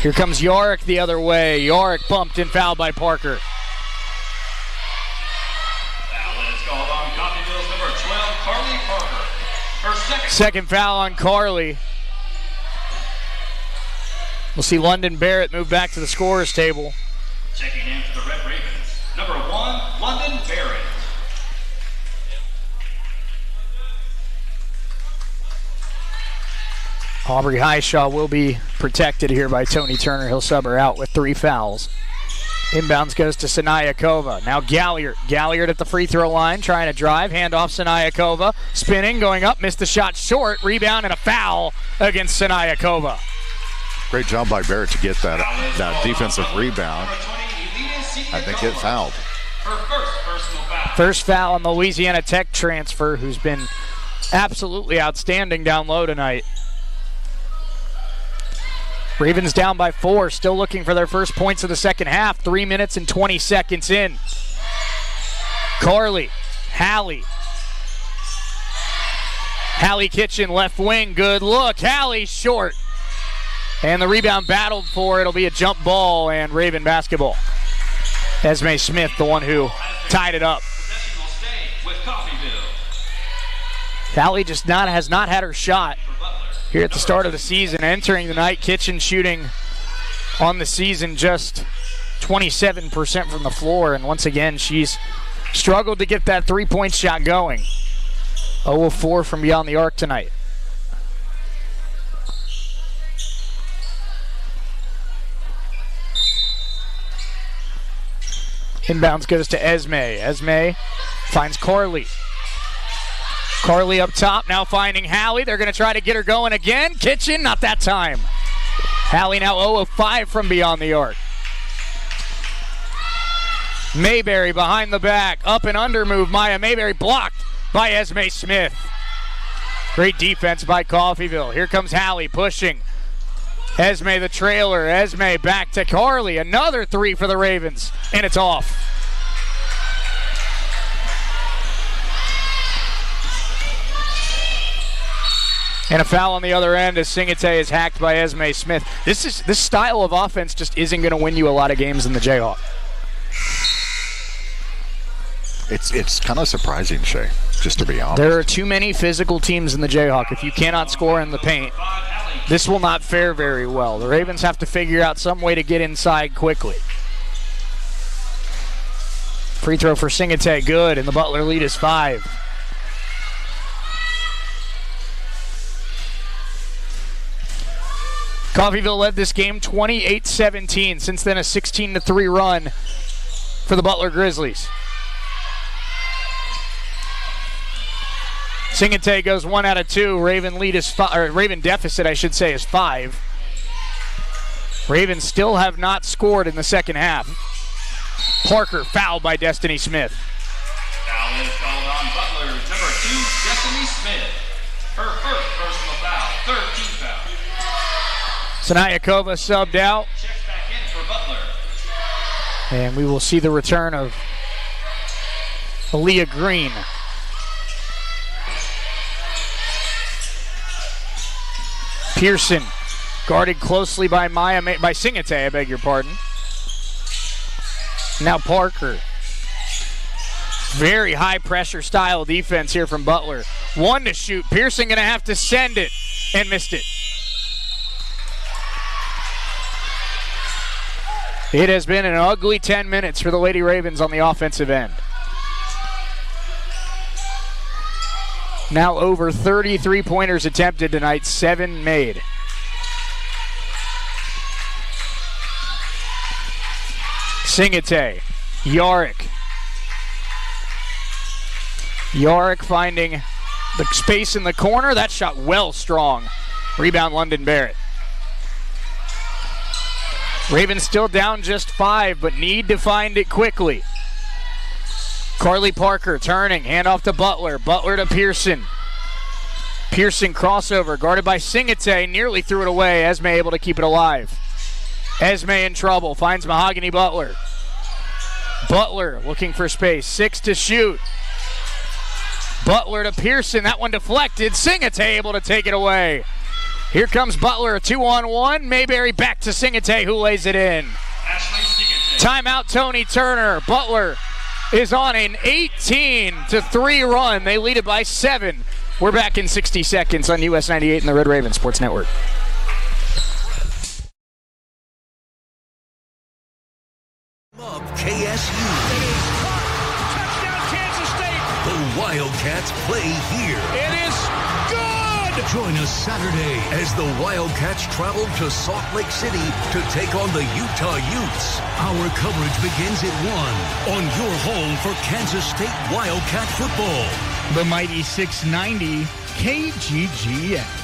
Here comes Yorick the other way. Yorick bumped and fouled by Parker. Foul is called on Coffeyville's number 12, Carly Parker. Her second foul on Carly. We'll see London Barrett move back to the scorer's table. Checking in for the Red Ravens, number 1, London Barrett. Aubrey Highshaw will be protected here by Tony Turner. He'll sub her out with 3 fouls. Inbounds goes to Sinayakova. Now Galliard. Galliard at the free throw line, trying to drive. Handoff Sinayakova. Spinning, going up, missed the shot short. Rebound and a foul against Sinayakova. Great job by Barrett to get that defensive rebound. I think it fouled. First foul on the Louisiana Tech transfer, who's been absolutely outstanding down low tonight. Ravens down by 4, still looking for their first points of the second half. 3 minutes and 20 seconds in. Carly, Hallie. Hallie Kitchen, left wing, good look. Hallie short. And the rebound battled for. It'll be a jump ball and Raven basketball. Esme Smith, the one who tied it up. Hallie just has not had her shot here at the start of the season. Entering the night, Kitchen shooting on the season just 27% from the floor. And once again, she's struggled to get that three-point shot going. 0 of 4 from beyond the arc tonight. Inbounds goes to Esme. Esme finds Carly. Carly up top, now finding Hallie. They're going to try to get her going again. Kitchen, not that time. Hallie now 0 of 5 from beyond the arc. Mayberry behind the back. Up and under move. Maya Mayberry blocked by Esme Smith. Great defense by Coffeyville. Here comes Hallie pushing. Esme the trailer. Esme back to Carly. Another 3 for the Ravens. And it's off. And a foul on the other end as Singate is hacked by Esme Smith. This style of offense just isn't going to win you a lot of games in the Jayhawk. It's kind of surprising, Shay, just to be honest. There are too many physical teams in the Jayhawk. If you cannot score in the paint, this will not fare very well. The Ravens have to figure out some way to get inside quickly. Free throw for Singate, good, and the Butler lead is 5. Coffeyville led this game 28-17. Since then, a 16-3 run for the Butler Grizzlies. Singate goes 1 out of 2. Raven deficit, I should say, is 5. Ravens still have not scored in the second half. Parker fouled by Destiny Smith. Foul is called on Butler, number 2, Destiny Smith. Her first personal foul, 13 foul. Sinayakova subbed out. Checks back in for Butler. And we will see the return of Aaliyah Green. Pearson guarded closely by Singate, I beg your pardon. Now Parker. Very high pressure style defense here from Butler. 1 to shoot. Pearson gonna have to send it and missed it. It has been an ugly 10 minutes for the Lady Ravens on the offensive end. Now over 30 three-pointers attempted tonight, 7 made. Singate, Yarick. Yarick finding the space in the corner. That shot well strong. Rebound London Barrett. Ravens still down just 5, but need to find it quickly. Carly Parker turning, handoff to Butler. Butler to Pearson. Pearson crossover, guarded by Singate, nearly threw it away. Esme able to keep it alive. Esme in trouble, finds Mahogany Butler. Butler looking for space, 6 to shoot. Butler to Pearson, that one deflected. Singate able to take it away. Here comes Butler, a 2-on-1. Mayberry back to Singate, who lays it in. Timeout, Tony Turner. Butler is on an 18-3 run. They lead it by 7. We're back in 60 seconds on US 98 and the Red Raven Sports Network. Of KSU. Touchdown, Kansas State. The Wildcats play here. It is good. Join us Saturday as the Wildcats travel to Salt Lake City to take on the Utah Utes. Our coverage begins at 1 on your home for Kansas State Wildcat football. The mighty 690 KGGF.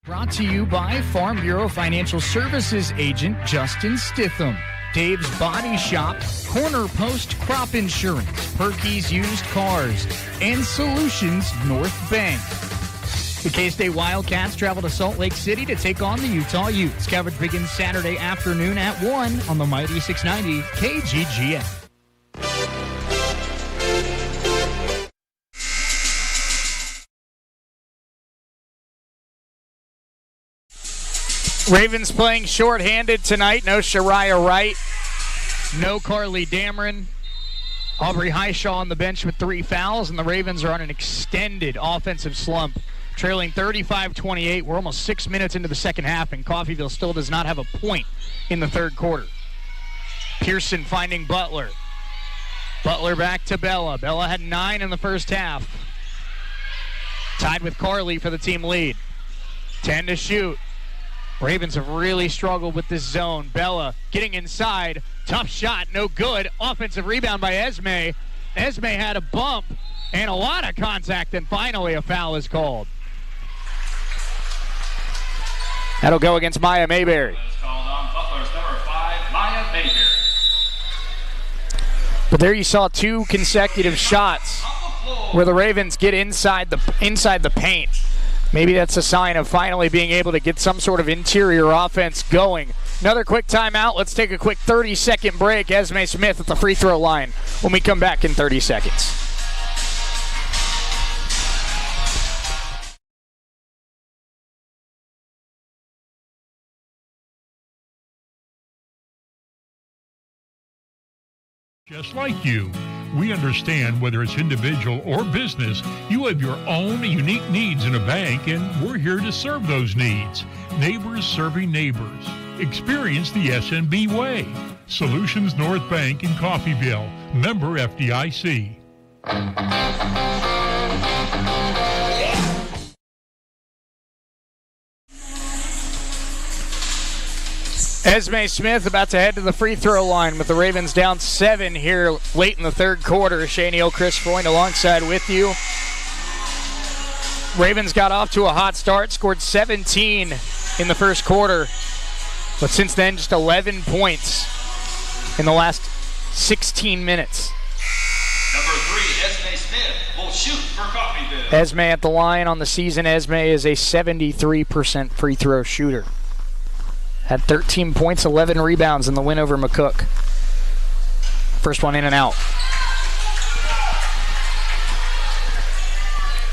Brought to you by Farm Bureau Financial Services agent Justin Stitham, Dave's Body Shop, Corner Post Crop Insurance, Perky's Used Cars, and Solutions North Bank. The K-State Wildcats travel to Salt Lake City to take on the Utah Utes. Coverage begins Saturday afternoon at 1 on the mighty 690 KGGF. Ravens playing shorthanded tonight. No Shariah Wright. No Carly Dameron. Aubrey Highshaw on the bench with 3 fouls, and the Ravens are on an extended offensive slump, trailing 35-28. We're almost 6 minutes into the second half, and Coffeyville still does not have a point in the third quarter. Pearson finding Butler. Butler back to Bella. Bella had 9 in the first half. Tied with Carly for the team lead. 10 to shoot. Ravens have really struggled with this zone. Bella getting inside. Tough shot, no good. Offensive rebound by Esme. Esme had a bump and a lot of contact, and finally a foul is called. That'll go against Maya Mayberry. Called on Butler's number 5, Maya Mayberry. But there you saw 2 consecutive shots where the Ravens get inside the paint. Maybe that's a sign of finally being able to get some sort of interior offense going. Another quick timeout. Let's take a quick 30-second break. Esme Smith at the free throw line when we come back in 30 seconds. Just like you, we understand whether it's individual or business, you have your own unique needs in a bank, and we're here to serve those needs. Neighbors serving neighbors. Experience the SMB way. Solutions North Bank in Coffeyville. Member FDIC. Esme Smith about to head to the free throw line with the Ravens down 7 here late in the third quarter. Shane Hill, Chris Freund alongside with you. Ravens got off to a hot start, scored 17 in the first quarter, but since then just 11 points in the last 16 minutes. Number 3, Esme Smith will shoot for Coffeyville. Esme at the line on the season. Esme is a 73% free throw shooter. Had 13 points, 11 rebounds in the win over McCook. First one in and out.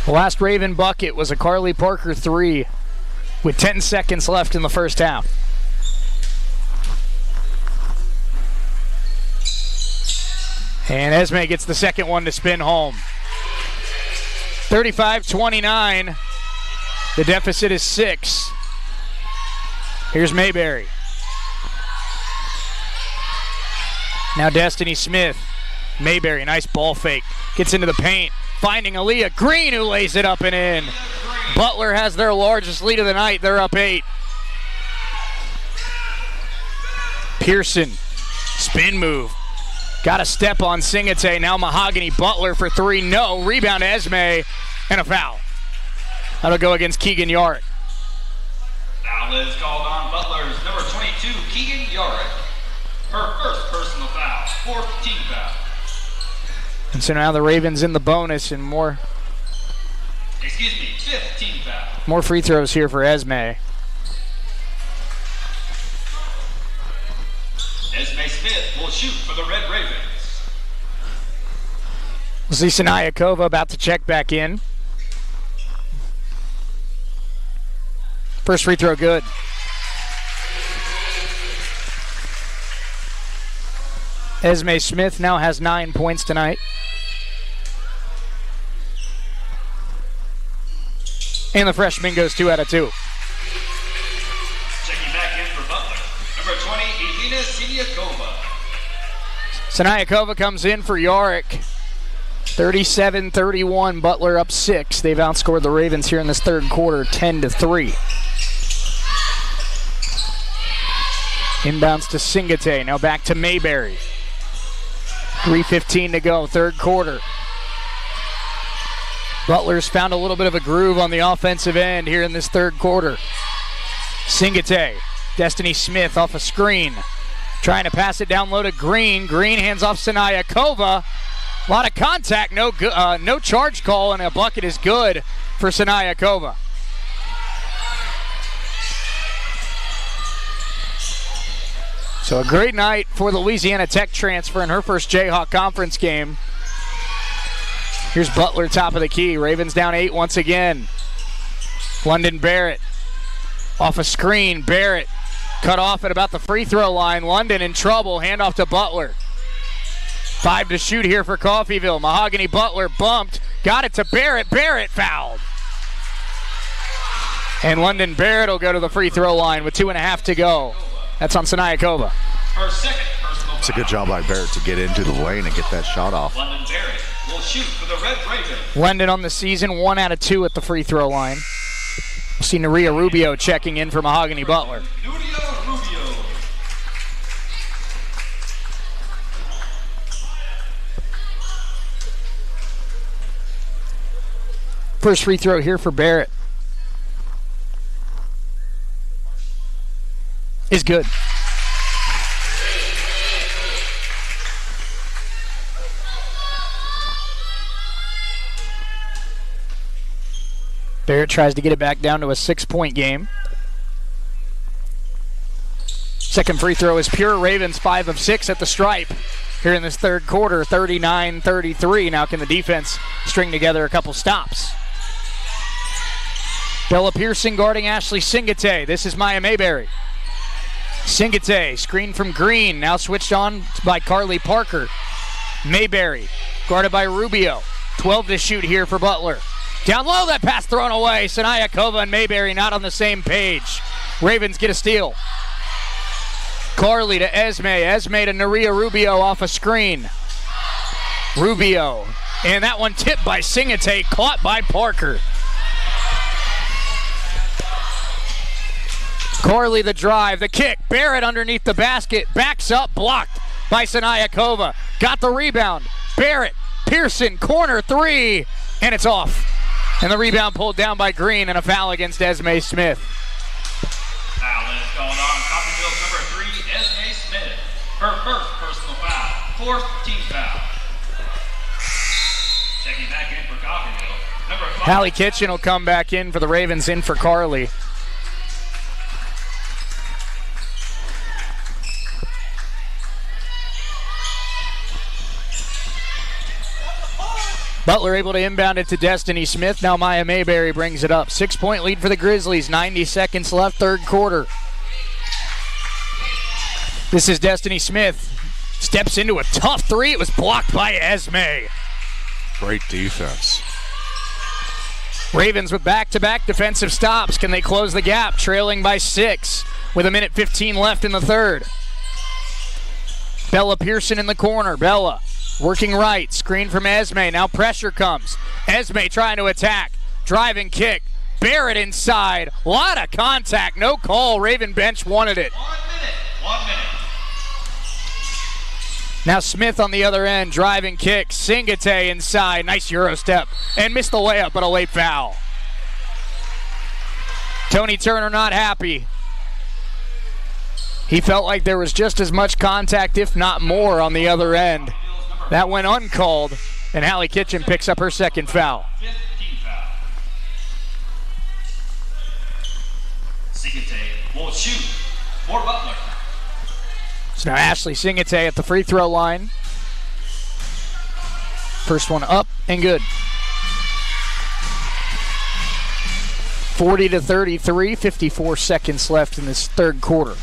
The last Raven bucket was a Carly Parker 3 with 10 seconds left in the first half. And Esme gets the second one to spin home. 35-29. The deficit is 6. Here's Mayberry. Now Destiny Smith. Mayberry, nice ball fake. Gets into the paint, finding Aaliyah Green, who lays it up and in. Butler has their largest lead of the night. They're up 8. Pearson, spin move. Got a step on Singate. Now Mahogany. Butler for 3. No. Rebound to Esme. And a foul. That'll go against Keegan Yarrick. Foul is called on Butler's number 22, Keegan Yarrick. Her first personal foul, 14 foul. And so now the Ravens in the bonus and more 15 foul. More free throws here for Esme. Esme Smith will shoot for the Red Ravens. We'll see Sanaya Kova about to check back in. First free throw good. Esme Smith now has 9 points tonight. And the freshman goes 2 out of 2. Checking back in for Butler. Number 20, Elena Senior Sinayakova comes in for Yarick. 37-31, Butler up 6. They've outscored the Ravens here in this third quarter 10-3. Inbounds to Singate. Now back to Mayberry. 3:15 to go, third quarter. Butler's found a little bit of a groove on the offensive end here in this third quarter. Singate. Destiny Smith off a screen. Trying to pass it down low to Green. Green hands off Sinayakova. A lot of contact, no charge call, and a bucket is good for Sinayakova. So a great night for the Louisiana Tech transfer in her first Jayhawk Conference game. Here's Butler, top of the key. Ravens down 8 once again. London Barrett off a screen. Barrett cut off at about the free throw line. London in trouble. Handoff to Butler. 5 to shoot here for Coffeyville. Mahogany Butler bumped. Got it to Barrett. Barrett fouled. And London Barrett will go to the free throw line with 2.5 to go. That's on Sinayakova. It's a good job by Barrett to get into the lane and get that shot off. London Barrett will shoot for the Red Ravens. London on the season, 1 out of 2 at the free throw line. We'll see Naria Rubio checking in for Mahogany Butler. First free throw here for Barrett is good. Barrett tries to get it back down to a 6-point game. Second free throw is pure. Ravens 5 of 6 at the stripe here in this third quarter, 39-33. Now can the defense string together a couple stops? Bella Pearson guarding Ashley Singate. This is Maya Mayberry. Singate, screen from Green, now switched on by Carly Parker. Mayberry, guarded by Rubio. 12 to shoot here for Butler. Down low, that pass thrown away. Sinayakova and Mayberry not on the same page. Ravens get a steal. Carly to Esme. Esme to Naria Rubio off a screen. Rubio, and that one tipped by Singate, caught by Parker. Corley the drive, the kick, Barrett underneath the basket, backs up, blocked by Sinayakova. Got the rebound, Barrett, Pearson, corner 3, and it's off. And the rebound pulled down by Green and a foul against Esme Smith. Foul is called on Coffeyville's number 3, Esme Smith. Her first personal foul, fourth team foul. Checking back in for Coffeyville, number 5. Hallie Kitchen will come back in for the Ravens, in for Carly. Butler able to inbound it to Destiny Smith. Now Maya Mayberry brings it up. 6-point lead for the Grizzlies. 90 seconds left, third quarter. This is Destiny Smith. Steps into a tough 3. It was blocked by Esme. Great defense. Ravens with back-to-back defensive stops. Can they close the gap? Trailing by 6 with 1:15 left in the third. Bella Pearson in the corner. Bella working right, screen from Esme, now pressure comes. Esme trying to attack, driving kick, Barrett inside, a lot of contact, no call, Raven bench wanted it. 1 minute. Now Smith on the other end, driving kick, Singate inside, nice Euro step, and missed the layup, but a late foul. Tony Turner not happy. He felt like there was just as much contact, if not more, on the other end. That went uncalled, and Hallie Kitchen picks up her second foul. 15 foul. Singate will shoot for Butler. So now Ashley Singate at the free throw line. First one up and good. 40-33, 54 seconds left in this third quarter.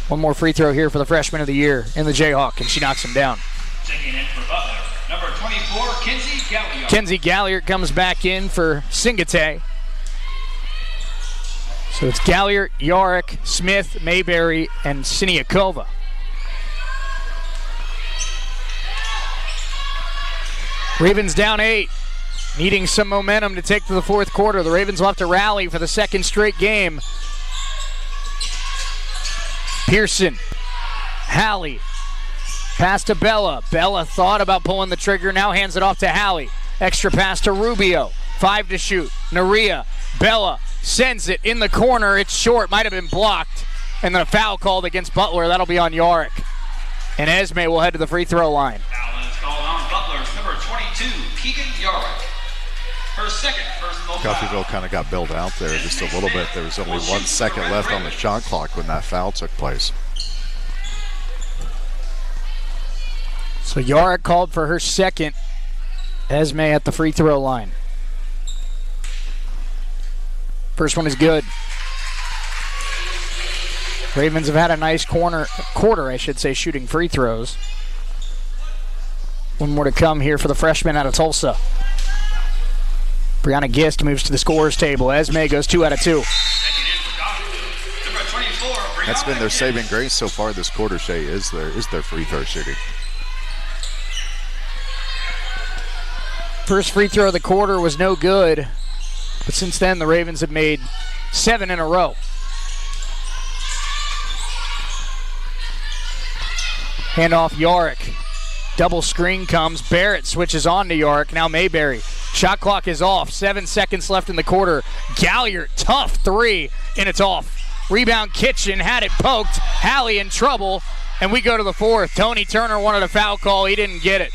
One more free throw here for the freshman of the year in the Jayhawk, and she knocks him down. Checking in for Butler, number 24, Kenzie Galliard. Kenzie Galliard comes back in for Singate. So it's Galliard, Yarick, Smith, Mayberry, and Siniakova. Ravens down 8, needing some momentum to take to the fourth quarter. The Ravens will have to rally for the second straight game. Pearson, Hallie, pass to Bella. Bella thought about pulling the trigger, now hands it off to Hallie. Extra pass to Rubio, 5 to shoot. Naria, Bella sends it in the corner. It's short, might have been blocked. And then a foul called against Butler. That'll be on Yarick. And Esme will head to the free throw line. Foul is called on Butler's number 22, Keegan Yarick. Her second personal foul. Coffeyville kind of got bailed out there just a little bit. There was only 1 second left on the shot clock when that foul took place. So Yarick called for her second. Esme at the free throw line. First one is good. Ravens have had a nice quarter, shooting free throws. One more to come here for the freshman out of Tulsa. Brianna Gist moves to the scorer's table. Esme goes 2 out of 2. That's been their saving grace so far this quarter, Shay, is their free throw shooting. First free throw of the quarter was no good, but since then the Ravens have made 7 in a row. Handoff Yarick. Double screen comes. Barrett switches on to Yarick. Now Mayberry. Shot clock is off. 7 seconds left in the quarter. Galliard, tough 3, and it's off. Rebound Kitchen had it poked. Hallie in trouble, and we go to the fourth. Tony Turner wanted a foul call. He didn't get it.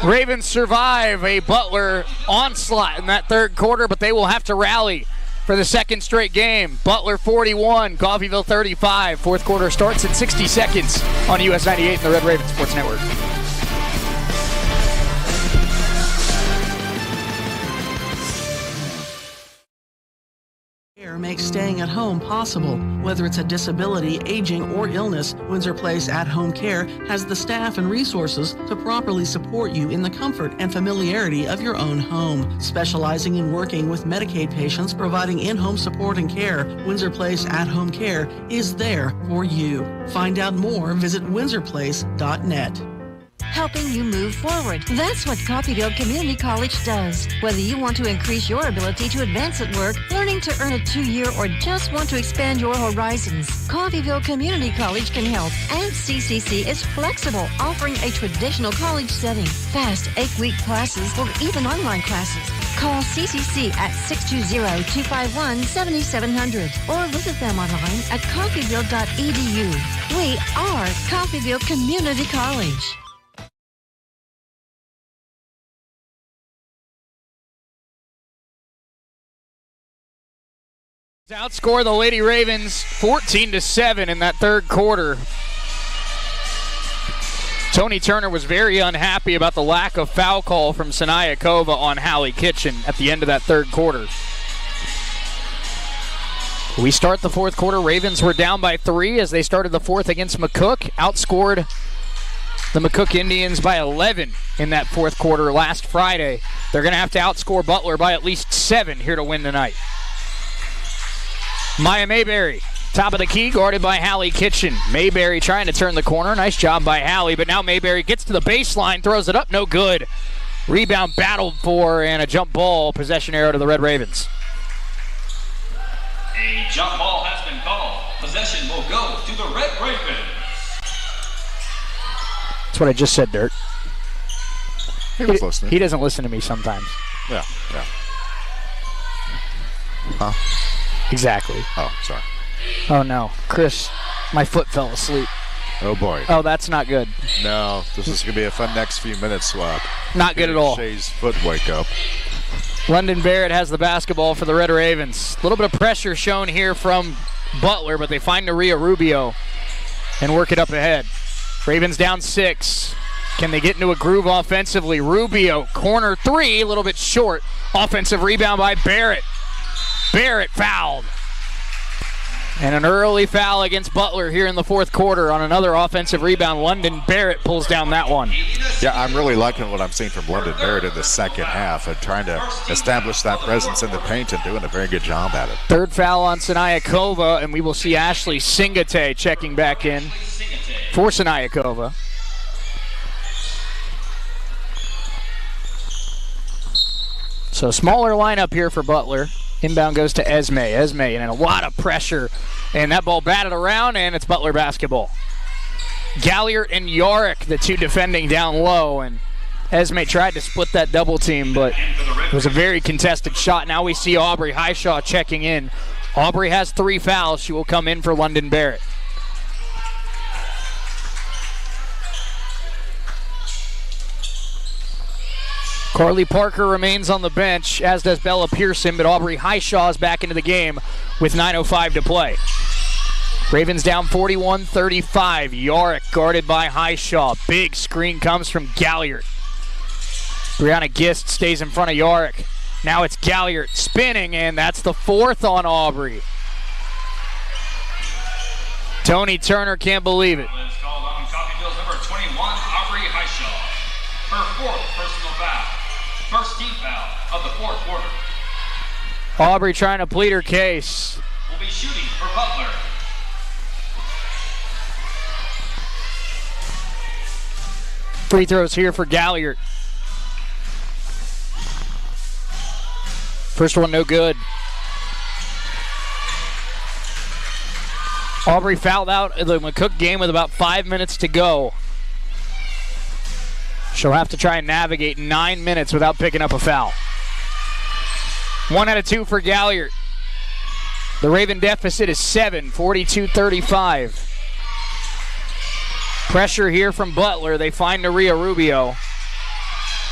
Ravens survive a Butler onslaught in that third quarter, but they will have to rally for the second straight game. Butler 41, Coffeyville 35. Fourth quarter starts in 60 seconds on US 98 and the Red Raven Sports Network. Care makes staying at home possible. Whether it's a disability, aging, or illness, Windsor Place At Home Care has the staff and resources to properly support you in the comfort and familiarity of your own home. Specializing in working with Medicaid patients, providing in-home support and care, Windsor Place At Home Care is there for you. Find out more, visit windsorplace.net. Helping you move forward. That's what Coffeyville Community College does. Whether you want to increase your ability to advance at work, learning to earn a 2-year, or just want to expand your horizons, Coffeyville Community College can help. And CCC is flexible, offering a traditional college setting, fast 8-week classes, or even online classes. Call CCC at 620-251-7700 or visit them online at coffeyville.edu. We are Coffeyville Community College. Outscore the Lady Ravens 14-7 in that third quarter. Tony Turner was very unhappy about the lack of foul call from Siniakova on Hallie Kitchen at the end of that third quarter. We start the fourth quarter. Ravens were down by 3 as they started the fourth against McCook. Outscored the McCook Indians by 11 in that fourth quarter last Friday. They're going to have to outscore Butler by at least 7 here to win tonight. Maya Mayberry, top of the key, guarded by Hallie Kitchen. Mayberry trying to turn the corner. Nice job by Hallie, but now Mayberry gets to the baseline, throws it up, no good. Rebound battled for, and a jump ball, possession arrow to the Red Ravens. A jump ball has been called. Possession will go to the Red Ravens. That's what I just said, Dirt. He was listening. He doesn't listen to me sometimes. Yeah. Huh? Exactly. Oh, sorry. Oh, no. Chris, my foot fell asleep. Oh, boy. Oh, that's not good. No, this is going to be a fun next few minutes swap. Not good at all. Shay's foot wake up. London Barrett has the basketball for the Red Ravens. A little bit of pressure shown here from Butler, but they find Naria Rubio and work it up ahead. Ravens down 6. Can they get into a groove offensively? Rubio, corner 3, a little bit short. Offensive rebound by Barrett. Barrett fouled. And an early foul against Butler here in the fourth quarter on another offensive rebound. London Barrett pulls down that one. Yeah, I'm really liking what I'm seeing from London Barrett in the second half and trying to establish that presence in the paint and doing a very good job at it. Third foul on Siniakova, and we will see Ashley Singate checking back in for Siniakova. So smaller lineup here for Butler. Inbound goes to Esme. Esme and a lot of pressure. And that ball batted around, and it's Butler basketball. Galliard and Yarick, the two defending down low. And Esme tried to split that double team, but it was a very contested shot. Now we see Aubrey Highshaw checking in. Aubrey has 3 fouls. She will come in for London Barrett. Carly Parker remains on the bench, as does Bella Pearson, but Aubrey Highshaw is back into the game with 9:05 to play. Ravens down 41-35. Yarick guarded by Highshaw. Big screen comes from Galliard. Brianna Gist stays in front of Yarick. Now it's Galliard spinning, and that's the 4th on Aubrey. Tony Turner can't believe it. Is called on Coffeyville's number 21, Aubrey Highshaw. Her 4th personal foul. First team foul of the fourth quarter. Aubrey trying to plead her case. Will be shooting for Butler. Free throws here for Galliard. First one no good. Aubrey fouled out in the McCook game with about 5 minutes to go. She'll have to try and navigate 9 minutes without picking up a foul. 1 out of 2 for Galliard. The Raven deficit is 7, 42-35. Pressure here from Butler. They find Maria Rubio.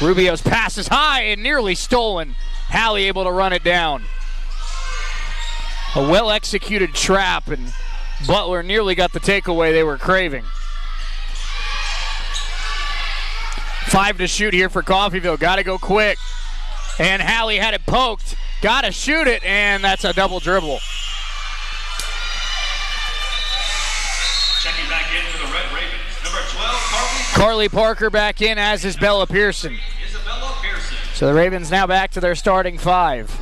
Rubio's pass is high and nearly stolen. Hallie able to run it down. A well-executed trap, and Butler nearly got the takeaway they were craving. 5 to shoot here for Coffeyville. Got to go quick. And Hallie had it poked. Got to shoot it, and that's a double dribble. Checking back in for the Red Ravens. Number 12, Carly Parker back in, as is Bella Pearson. Isabella Pearson. So the Ravens now back to their starting 5.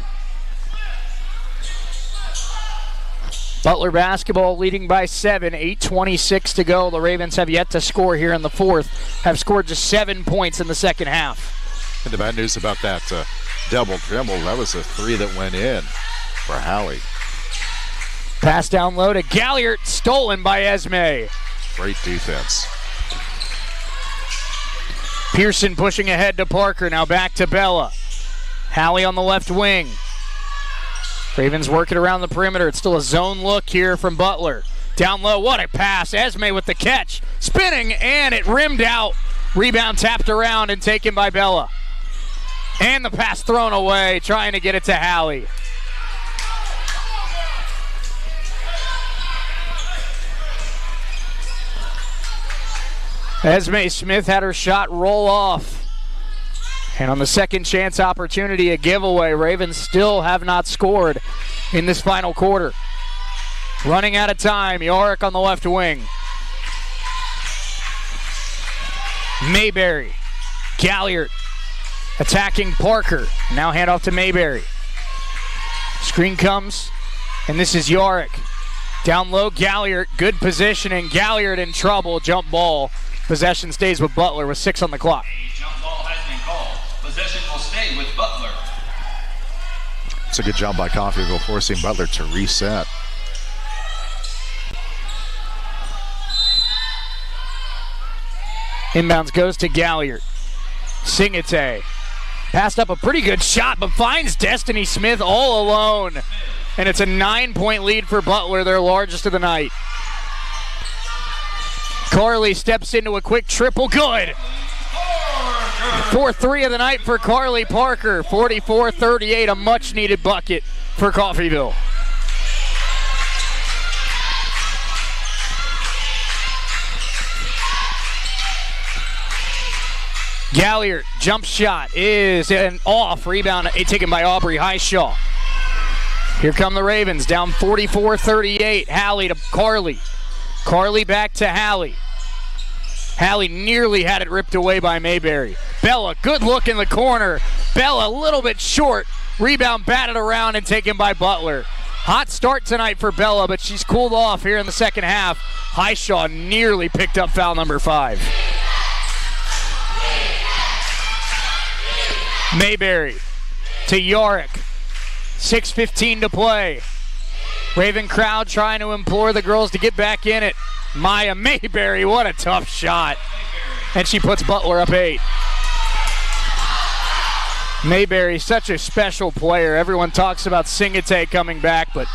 Butler basketball leading by 7, 8:26 to go. The Ravens have yet to score here in the fourth, have scored just 7 points in the second half. And the bad news about that double dribble, that was a 3 that went in for Hallie. Pass down low to Galliard, stolen by Esme. Great defense. Pearson pushing ahead to Parker, now back to Bella. Hallie on the left wing. Ravens working around the perimeter. It's still a zone look here from Butler. Down low, what a pass. Esme with the catch. Spinning, and it rimmed out. Rebound tapped around and taken by Bella. And the pass thrown away, trying to get it to Hallie. Esme Smith had her shot roll off. And on the second chance opportunity, a giveaway. Ravens still have not scored in this final quarter. Running out of time, Yarick on the left wing. Mayberry, Galliard attacking Parker. Now handoff to Mayberry. Screen comes, and this is Yarick. Down low, Galliard, good positioning. Galliard in trouble, jump ball. Possession stays with Butler with 6 on the clock. A jump ball has been called. Possession will stay with Butler. It's a good job by Coffeyville forcing Butler to reset. Inbounds goes to Galliard. Singate passed up a pretty good shot, but finds Destiny Smith all alone. And it's a 9-point lead for Butler, their largest of the night. Carly steps into a quick triple, good. 4th 3 of the night for Carly Parker. 44-38, a much-needed bucket for Coffeyville. Galliard, jump shot is an off. Rebound taken by Aubrey Highshaw. Here come the Ravens, down 44-38. Hallie to Carly. Carly back to Hallie. Hallie nearly had it ripped away by Mayberry. Bella, good look in the corner. Bella a little bit short. Rebound batted around and taken by Butler. Hot start tonight for Bella, but she's cooled off here in the second half. Highshaw nearly picked up foul number 5. Mayberry to Yorick. 6:15 to play. Raven crowd trying to implore the girls to get back in it. Maya Mayberry, what a tough shot. And she puts Butler up 8. Mayberry, such a special player. Everyone talks about Singate coming back, but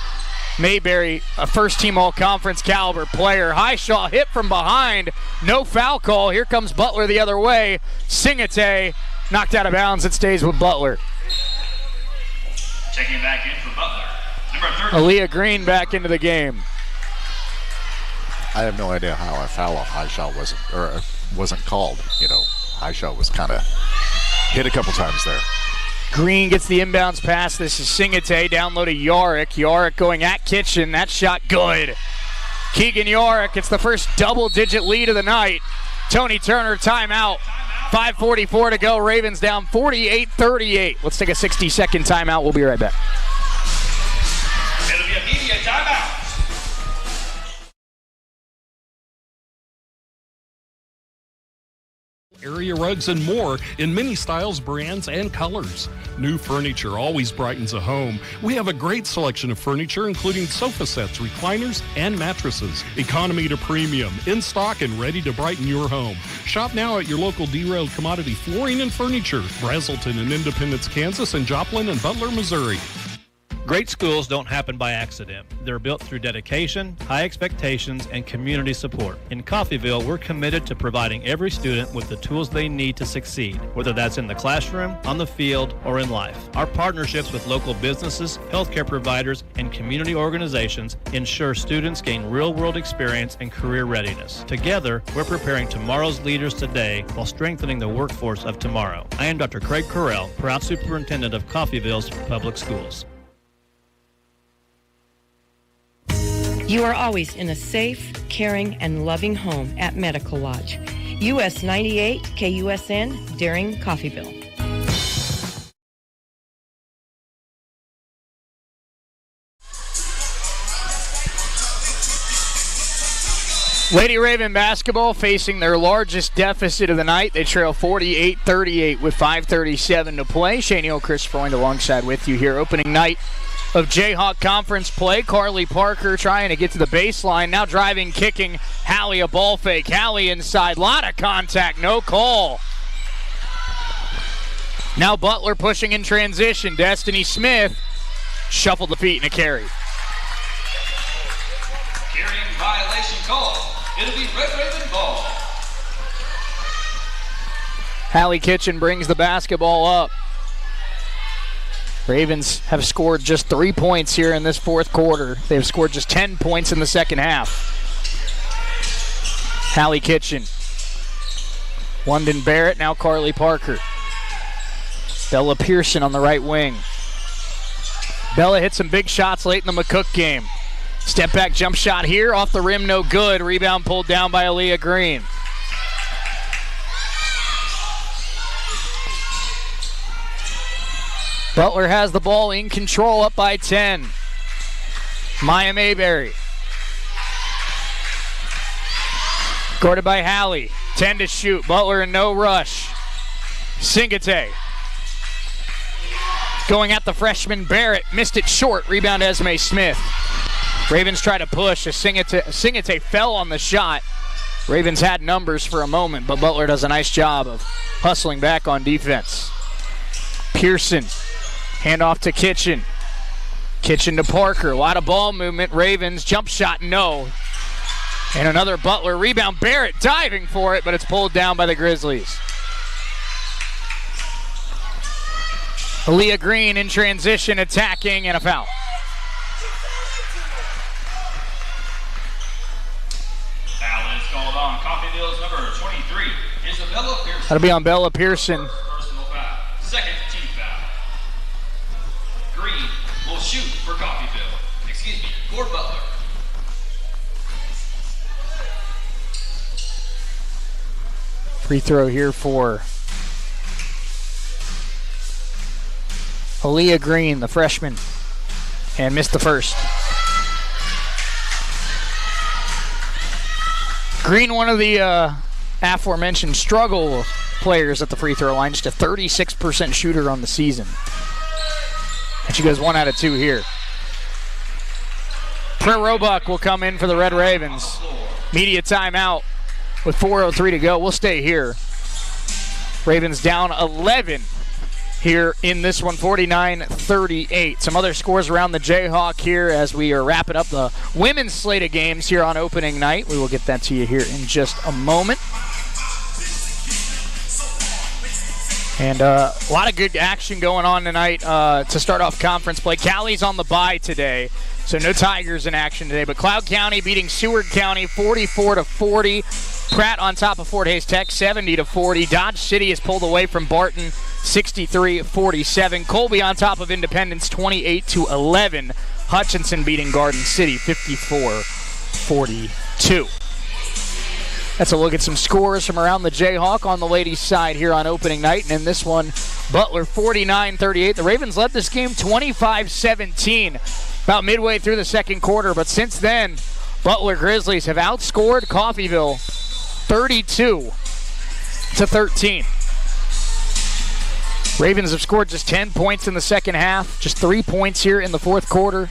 Mayberry, a first-team all-conference caliber player. Highshaw hit from behind. No foul call. Here comes Butler the other way. Singate knocked out of bounds. It stays with Butler. Checking back in for Butler. Number 30. Aaliyah Green back into the game. I have no idea how a foul on Highshaw wasn't called. Highshaw was kind of hit a couple times there. Green gets the inbounds pass. This is Singate down low to Yorick. Yorick going at Kitchen. That shot good. Keegan Yorick, it's the first double-digit lead of the night. Tony Turner, timeout. 5:44 to go. Ravens down 48-38. Let's take a 60-second timeout. We'll be right back. It'll be a media timeout. Area rugs and more in many styles, brands, and colors. New furniture always brightens a home. We have a great selection of furniture, including sofa sets, recliners, and mattresses. Economy to premium, in stock and ready to brighten your home. Shop now at your local Derailed Commodity Flooring and Furniture, Brazelton and Independence, Kansas, and Joplin and Butler, Missouri. Great schools don't happen by accident. They're built through dedication, high expectations, and community support. In Coffeyville, we're committed to providing every student with the tools they need to succeed, whether that's in the classroom, on the field, or in life. Our partnerships with local businesses, healthcare providers, and community organizations ensure students gain real-world experience and career readiness. Together, we're preparing tomorrow's leaders today while strengthening the workforce of tomorrow. I am Dr. Craig Correll, proud superintendent of Coffeyville's Public Schools. You are always in a safe, caring, and loving home at Medical Lodge. US 98 KUSN, Deering, Coffeyville. Lady Raven basketball facing their largest deficit of the night. They trail 48-38 with 5:37 to play. Shane Chris Freund alongside with you here. Opening night of Jayhawk Conference play. Carly Parker trying to get to the baseline. Now driving, kicking. Hallie a ball fake. Hallie inside. Lot of contact. No call. Now Butler pushing in transition. Destiny Smith shuffled the feet in a carry. Carrying violation call. It'll be Red Raven ball. Hallie Kitchen brings the basketball up. Ravens have scored just 3 points here in this fourth quarter. They've scored just 10 points in the second half. Hallie Kitchen. London Barrett, now Carly Parker. Bella Pearson on the right wing. Bella hit some big shots late in the McCook game. Step back jump shot here, off the rim, no good. Rebound pulled down by Aaliyah Green. Butler has the ball in control, up by 10. Maya Mayberry. Guarded by Hallie. 10 to shoot. Butler in no rush. Singate. Going at the freshman Barrett. Missed it short. Rebound Esme Smith. Ravens try to push. Singate fell on the shot. Ravens had numbers for a moment, but Butler does a nice job of hustling back on defense. Pearson. Handoff to Kitchen. Kitchen to Parker. A lot of ball movement. Ravens jump shot, no. And another Butler rebound. Barrett diving for it, but it's pulled down by the Grizzlies. Aaliyah Green in transition, attacking, and a foul. Foul is called on Coffeyville's number 23, Isabella Pearson. That'll be on Bella Pearson. Personal foul. Second team foul. Green will will shoot for Coffeyville. Excuse me, for Butler. Free throw here for Aaliyah Green, the freshman, and missed the first. Green, one of the aforementioned struggle players at the free throw line, just a 36% shooter on the season. And she goes 1 out of 2 here. Prayer Roebuck will come in for the Red Ravens. Media timeout with 4:03 to go. We'll stay here. Ravens down 11 here in this one, 49-38. Some other scores around the Jayhawk here as we are wrapping up the women's slate of games here on opening night. We will get that to you here in just a moment. And a lot of good action going on tonight to start off conference play. Callie's on the bye today, so no Tigers in action today. But Cloud County beating Seward County 44-40. Pratt on top of Fort Hays Tech 70-40. Dodge City is pulled away from Barton 63-47. Colby on top of Independence 28-11. Hutchinson beating Garden City 54-42. That's a look at some scores from around the Jayhawk on the ladies' side here on opening night. And in this one, Butler 49-38. The Ravens led this game 25-17 about midway through the second quarter. But since then, Butler Grizzlies have outscored Coffeyville 32-13. Ravens have scored just 10 points in the second half, just 3 points here in the fourth quarter.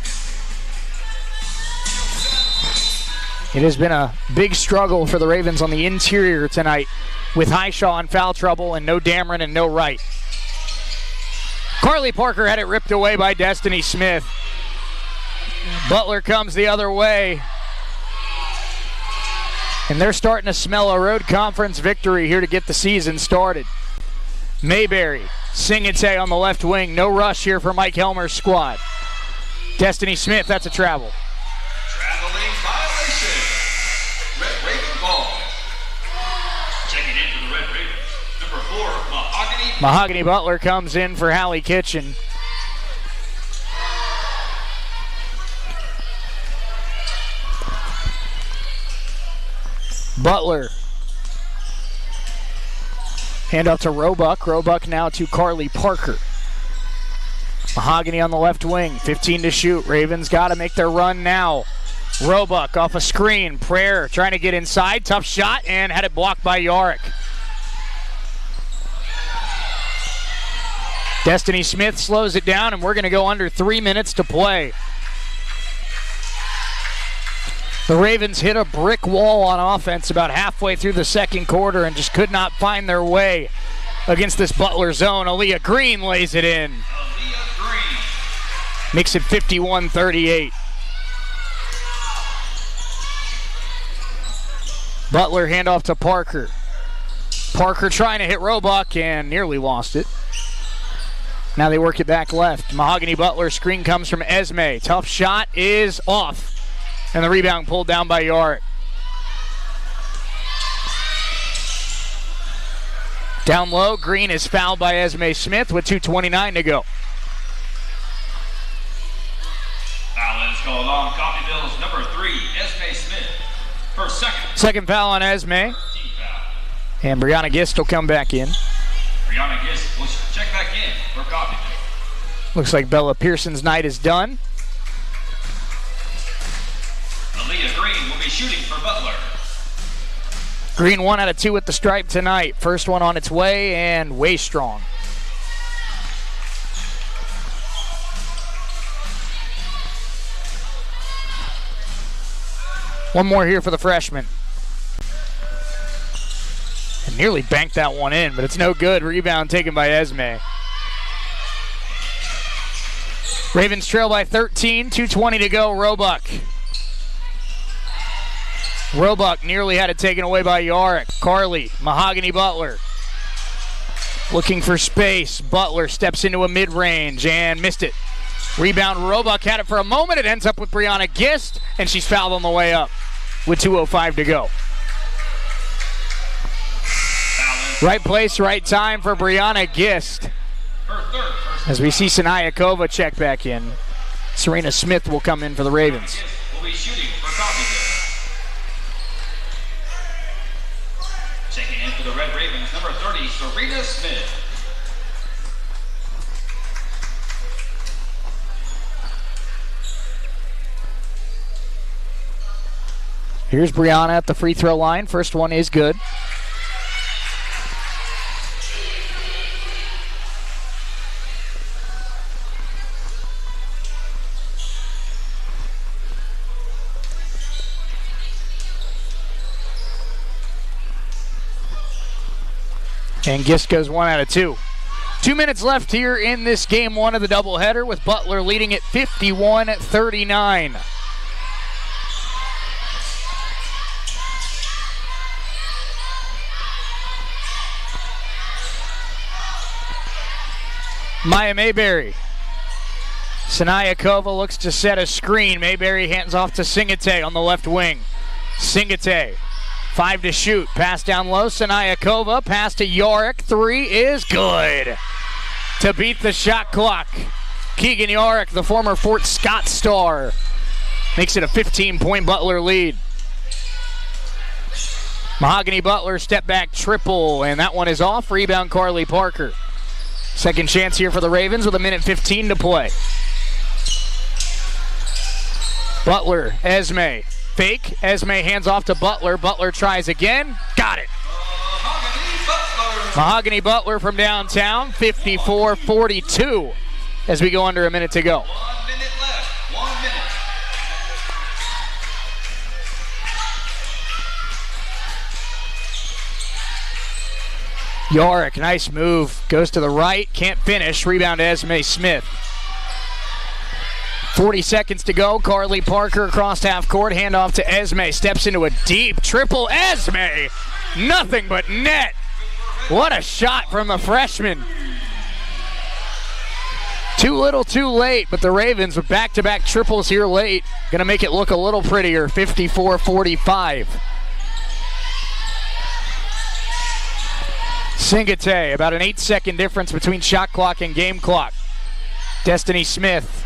It has been a big struggle for the Ravens on the interior tonight with Highshaw in foul trouble and no Dameron and no Wright. Carly Parker had it ripped away by Destiny Smith. Butler comes the other way. And they're starting to smell a road conference victory here to get the season started. Mayberry, Singate on the left wing. No rush here for Mike Helmer's squad. Destiny Smith, that's a travel. Traveling violation. Red Raven ball. Checking in for the Red Ravens. Number 4, Mahogany. Mahogany Butler comes in for Hallie Kitchen. Butler. Hand off to Roebuck. Roebuck now to Carly Parker. Mahogany on the left wing. 15 to shoot. Ravens got to make their run now. Roebuck off a screen. Prayer trying to get inside. Tough shot and had it blocked by Yarick. Destiny Smith slows it down, and we're going to go under 3 minutes to play. The Ravens hit a brick wall on offense about halfway through the second quarter and just could not find their way against this Butler zone. Aaliyah Green lays it in. Makes it 51-38. Butler handoff to Parker. Parker trying to hit Roebuck and nearly lost it. Now they work it back left. Mahogany Butler screen comes from Esme. Tough shot is off. And the rebound pulled down by Yarick. Down low, Green is fouled by Esme Smith with 2:29 to go. Foul is called on Coffeyville's number 3, Esme Smith. Her second foul on Esme. And Brianna Gist will come back in. Brianna Gist will check back in for Coffeyville. Looks like Bella Pearson's night is done. Aaliyah Green will be shooting for Butler. Green 1 out of 2 at the stripe tonight. First one on its way and way strong. One more here for the freshman. And nearly banked that one in, but it's no good. Rebound taken by Esme. Ravens trail by 13, 2:20 to go. Roebuck nearly had it taken away by Yarick. Carly, Mahogany Butler. Looking for space. Butler steps into a mid-range and missed it. Rebound, Roebuck had it for a moment. It ends up with Brianna Gist, and she's fouled on the way up with 2:05 to go. Right place, right time for Brianna Gist. As we see Sanaya Kova check back in. Serena Smith will come in for the Ravens. Will be shooting for Coffeyville. Checking in for the Red Ravens, number 30, Serena Smith. Here's Brianna at the free throw line. First one is good. And Gist goes 1 out of 2. 2 minutes left here in this game 1 of the doubleheader, with Butler leading at 51-39. Maya Mayberry. Sanaya Kova looks to set a screen. Mayberry hands off to Singate on the left wing. Singate, 5 to shoot. Pass down low. Sanaya Kova. Pass to Yorick. 3 is good to beat the shot clock. Keegan Yorick, the former Fort Scott star, makes it a 15-point Butler lead. Mahogany Butler step back triple, and that one is off. Rebound Carly Parker. Second chance here for the Ravens with 1:15 to play. Butler, Esme. Fake. Esme hands off to Butler. Butler tries again. Got it. Mahogany Butler from downtown. 54-42 as we go under a minute to go. 1 minute left. 1 minute. Yorick, nice move. Goes to the right. Can't finish. Rebound to Esme Smith. 40 seconds to go. Carly Parker across half court. Handoff to Esme. Steps into a deep triple. Esme! Nothing but net. What a shot from the freshman. Too little, too late, but the Ravens with back-to-back triples here late. Going to make it look a little prettier. 54-45. Singate, about an 8-second difference between shot clock and game clock. Destiny Smith.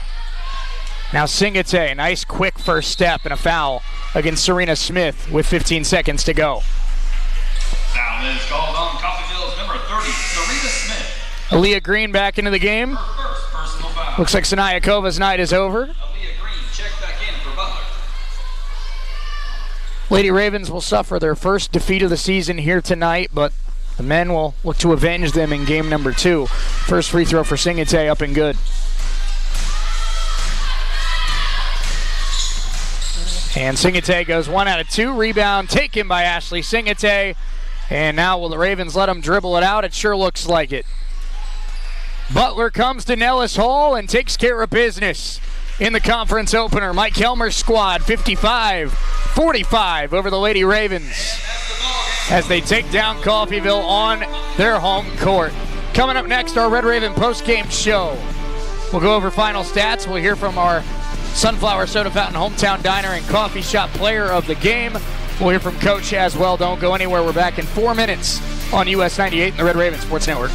Now Singate, nice quick first step and a foul against Serena Smith with 15 seconds to go. Foul is called on Coffeyville's number 30, Serena Smith. Aaliyah Green back into the game. Her first personal foul. Looks like Sanaya Kova's night is over. Aaliyah Green checked back in for Butler. Lady Ravens will suffer their first defeat of the season here tonight, but the men will look to avenge them in game number 2. First free throw for Singate up and good. And Singate goes 1 out of 2. Rebound taken by Ashley Singate. And now will the Ravens let him dribble it out? It sure looks like it. Butler comes to Nellis Hall and takes care of business in the conference opener. Mike Helmer's squad 55-45 over the Lady Ravens as they take down Coffeyville on their home court. Coming up next, our Red Raven postgame show. We'll go over final stats. We'll hear from our Sunflower Soda Fountain Hometown Diner and Coffee Shop player of the game. We'll hear from Coach as well. Don't go anywhere. We're back in 4 minutes on US 98 and the Red Raven Sports Network.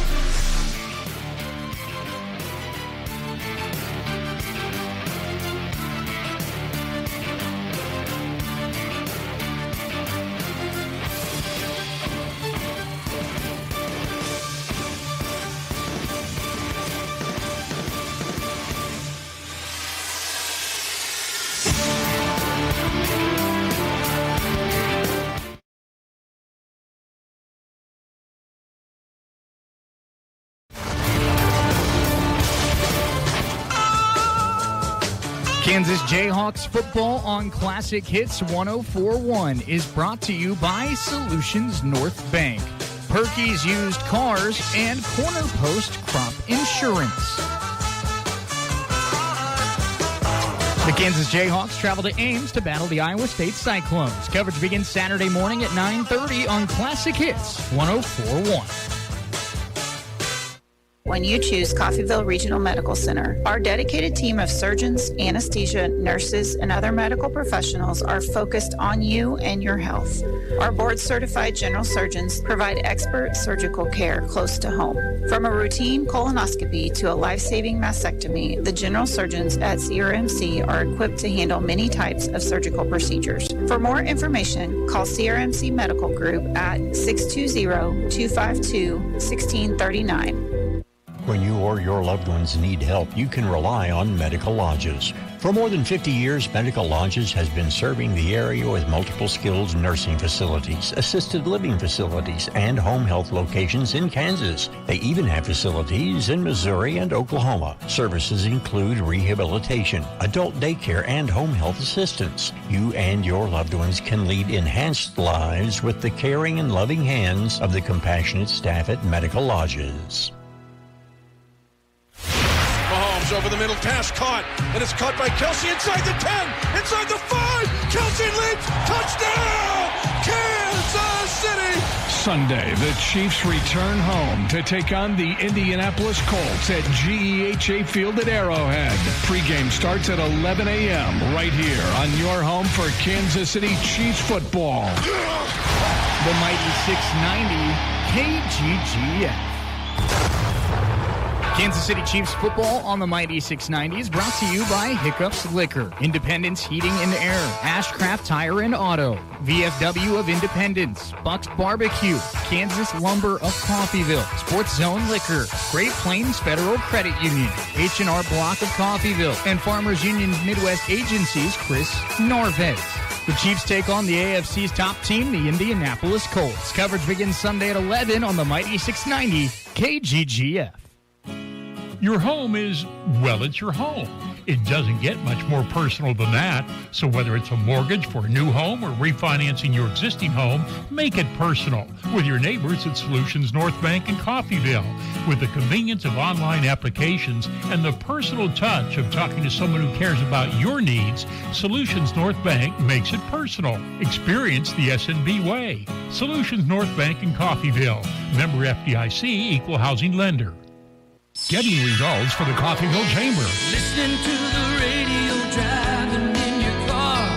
Kansas Jayhawks football on Classic Hits 104.1 is brought to you by Solutions North Bank, Perky's Used Cars, and Corner Post Crop Insurance. The Kansas Jayhawks travel to Ames to battle the Iowa State Cyclones. Coverage begins Saturday morning at 9:30 on Classic Hits 104.1. when you choose Coffeyville Regional Medical Center. Our dedicated team of surgeons, anesthesia, nurses, and other medical professionals are focused on you and your health. Our board-certified general surgeons provide expert surgical care close to home. From a routine colonoscopy to a life-saving mastectomy, the general surgeons at CRMC are equipped to handle many types of surgical procedures. For more information, call CRMC Medical Group at 620-252-1639. When you or your loved ones need help, you can rely on Medical Lodges. For more than 50 years, Medical Lodges has been serving the area with multiple skilled nursing facilities, assisted living facilities, and home health locations in Kansas. They even have facilities in Missouri and Oklahoma. Services include rehabilitation, adult daycare, and home health assistance. You and your loved ones can lead enhanced lives with the caring and loving hands of the compassionate staff at Medical Lodges. Mahomes over the middle, pass caught, and it's caught by Kelsey inside the 10, inside the 5, Kelsey leaps, touchdown, Kansas City! Sunday, the Chiefs return home to take on the Indianapolis Colts at GEHA Field at Arrowhead. Pre-game starts at 11 a.m. right here on your home for Kansas City Chiefs football. The mighty 690 KGGF. Kansas City Chiefs football on the Mighty 690 is brought to you by Hiccups Liquor, Independence Heating and Air, Ashcraft Tire and Auto, VFW of Independence, Buck's Barbecue, Kansas Lumber of Coffeyville, Sports Zone Liquor, Great Plains Federal Credit Union, H&R Block of Coffeyville, and Farmers Union's Midwest Agency's Chris Norvez. The Chiefs take on the AFC's top team, the Indianapolis Colts. Coverage begins Sunday at 11 on the Mighty 690 KGGF. Your home is, well, it's your home. It doesn't get much more personal than that. So whether it's a mortgage for a new home or refinancing your existing home, make it personal with your neighbors at Solutions North Bank in Coffeyville. With the convenience of online applications and the personal touch of talking to someone who cares about your needs, Solutions North Bank makes it personal. Experience the SNB way. Solutions North Bank in Coffeyville. Member FDIC, equal housing lender. Getting results for the Coffeyville Chamber. Listening to the radio, driving in your car.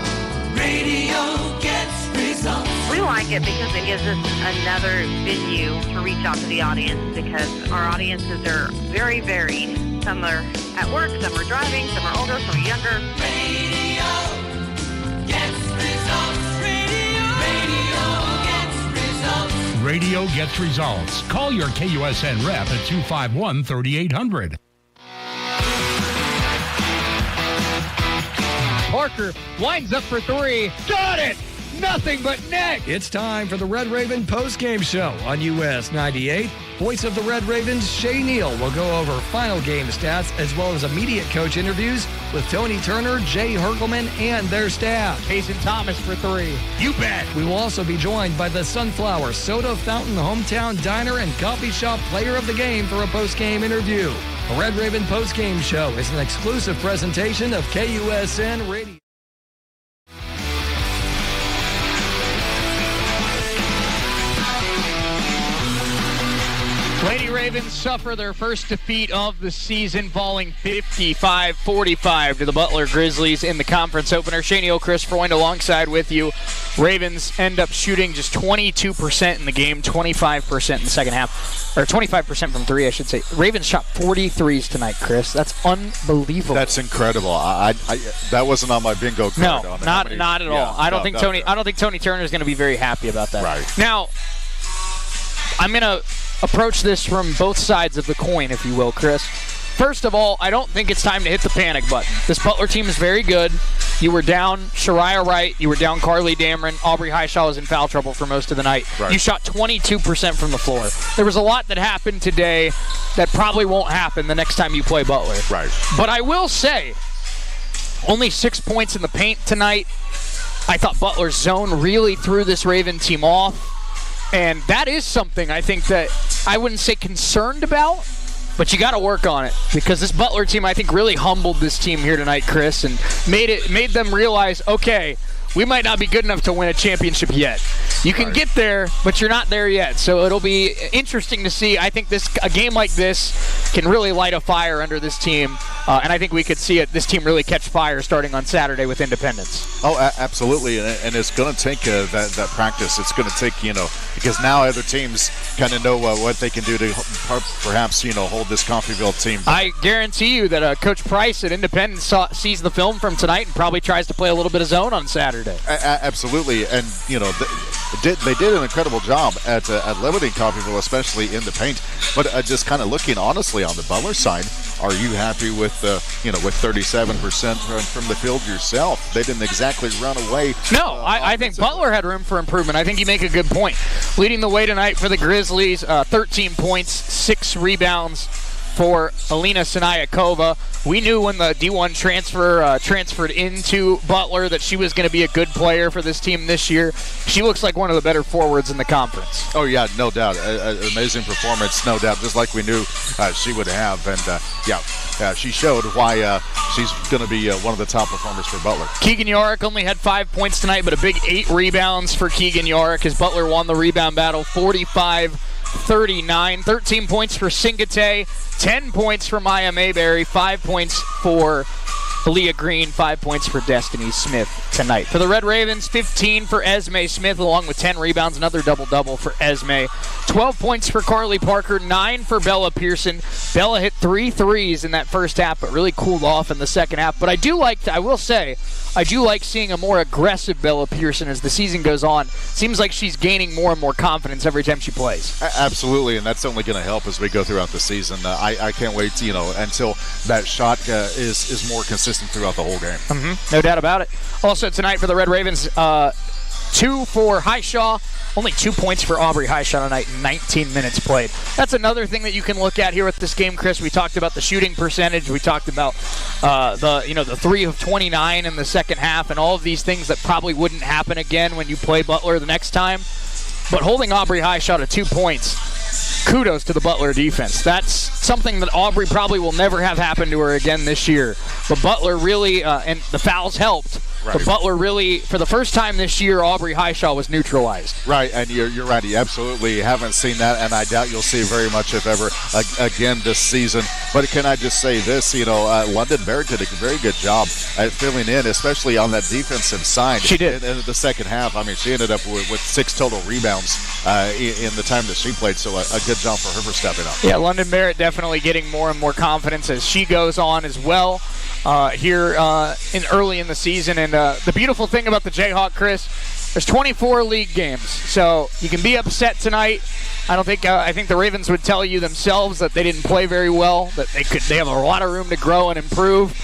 Radio gets results. We like it because it gives us another venue to reach out to the audience, because our audiences are very varied. Some are at work, some are driving, some are older, some are younger. Radio gets results. Radio gets results. Radio gets results. Call your KUSN rep at 251-3800. Parker winds up for three. Got it! Nothing but net! It's time for the Red Raven postgame show on US 98. Voice of the Red Ravens, Shay Neal, will go over final game stats as well as immediate coach interviews with Tony Turner, Jay Hergelman, and their staff. Payson Thomas for three. You bet! We will also be joined by the Sunflower Soda Fountain Hometown Diner and Coffee Shop Player of the Game for a postgame interview. The Red Raven postgame show is an exclusive presentation of KUSN Radio. Lady Ravens suffer their first defeat of the season, falling 55-45 to the Butler Grizzlies in the conference opener. Shane Neal, Chris Freund alongside with you. Ravens end up shooting just 22% in the game, 25% in the second half. Or 25% from three, I should say. Ravens shot 43s tonight, Chris. That's unbelievable. That's incredible. I that wasn't on my bingo card. No, not at all. I don't think Tony Turner is going to be very happy about that. Right. Now, I'm going to approach this from both sides of the coin, if you will, Chris. First of all, I don't think it's time to hit the panic button. This Butler team is very good. You were down Shariah Wright. You were down Carly Dameron. Aubrey Highshaw was in foul trouble for most of the night. Right. You shot 22% from the floor. There was a lot that happened today that probably won't happen the next time you play Butler. Right. But I will say, only 6 points in the paint tonight. I thought Butler's zone really threw this Raven team off. And that is something I think that I wouldn't say concerned about, but you got to work on it, because this Butler team, I think, really humbled this team here tonight, Chris, and made them realize, okay, we might not be good enough to win a championship yet. You can get there, but you're not there yet. So it'll be interesting to see. I think a game like this can really light a fire under this team. And I think we could see this team really catch fire starting on Saturday with Independence. Oh, absolutely. And it's going to take that practice. It's going to take, because now other teams kind of know what they can do to perhaps, hold this Coffeyville team. I guarantee you that Coach Price at Independence sees the film from tonight and probably tries to play a little bit of zone on Saturday. Absolutely. And, they did an incredible job at limiting Coffeyville, especially in the paint. But just kind of looking honestly on the Butler side, are you happy with, with 37% from the field yourself? They didn't exactly run away. No, I think Butler had room for improvement. I think you make a good point. Leading the way tonight for the Grizzlies, 13 points, 6 rebounds for Alina Sinayakova. We knew when the D1 transferred into Butler that she was going to be a good player for this team this year. She looks like one of the better forwards in the conference. Oh, yeah, no doubt. Amazing performance, no doubt, just like we knew she would have. And, she showed why she's going to be one of the top performers for Butler. Keegan Yorick only had 5 points tonight, but a big 8 rebounds for Keegan Yorick as Butler won the rebound battle 45-39. 13 points for Singate, 10 points for Maya Mayberry, 5 points for Leah Green, 5 points for Destiny Smith tonight. For the Red Ravens, 15 for Esme Smith, along with 10 rebounds, another double-double for Esme. 12 points for Carly Parker, 9 for Bella Pearson. Bella hit 3 threes in that first half, but really cooled off in the second half. But I do like seeing a more aggressive Bella Pearson as the season goes on. Seems like she's gaining more and more confidence every time she plays. Absolutely, and that's only going to help as we go throughout the season. I can't wait, until that shot is more consistent throughout the whole game. Mm-hmm. No doubt about it. Also tonight for the Red Ravens, 2 for Highshaw. Only 2 points for Aubrey Highshaw tonight, 19 minutes played. That's another thing that you can look at here with this game, Chris. We talked about the shooting percentage. We talked about the 3 of 29 in the second half and all of these things that probably wouldn't happen again when you play Butler the next time. But holding Aubrey Highshaw to 2 points, kudos to the Butler defense. That's something that Aubrey probably will never have happen to her again this year. But Butler really, and the fouls helped. Right. But Butler really, for the first time this year, Aubrey Highshaw was neutralized. Right, and you're right. You absolutely haven't seen that, and I doubt you'll see very much, if ever, again this season. But can I just say this? London Barrett did a very good job at filling in, especially on that defensive side. She did. In the second half, she ended up with 6 total rebounds in the time that she played, so a good job for her for stepping up. Yeah, London Barrett definitely getting more and more confidence as she goes on as well. Here early in the season. And the beautiful thing about the Jayhawk, Chris, there's 24 league games. So you can be upset tonight. I think the Ravens would tell you themselves that they didn't play very well, that they have a lot of room to grow and improve.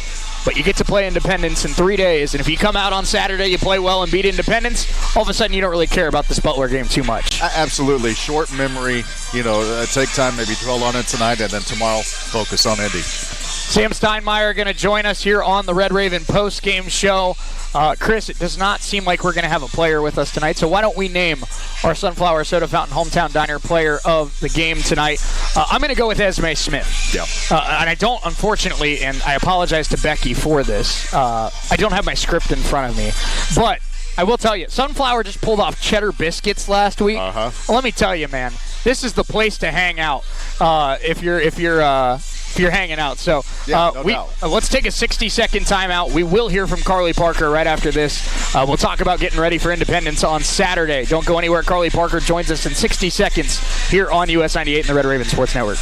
But you get to play Independence in 3 days, and if you come out on Saturday, you play well and beat Independence, all of a sudden you don't really care about this Butler game too much. Absolutely. Short memory, take time, maybe dwell on it tonight, and then tomorrow focus on Indy. Sam Steinmeier going to join us here on the Red Raven post-game show. Chris, it does not seem like we're going to have a player with us tonight, so why don't we name our Sunflower Soda Fountain Hometown Diner player of the game tonight. I'm going to go with Esme Smith. Yeah. And I don't, unfortunately, and I apologize to Becky for this, I don't have my script in front of me, but I will tell you, Sunflower just pulled off cheddar biscuits last week. Uh-huh. Well, let me tell you, man, this is the place to hang out if you're hanging out. So let's take a 60-second timeout. We will hear from Carly Parker right after this. We'll talk about getting ready for Independence on Saturday. Don't go anywhere. Carly Parker joins us in 60 seconds here on US 98 and the Red Raven Sports Network.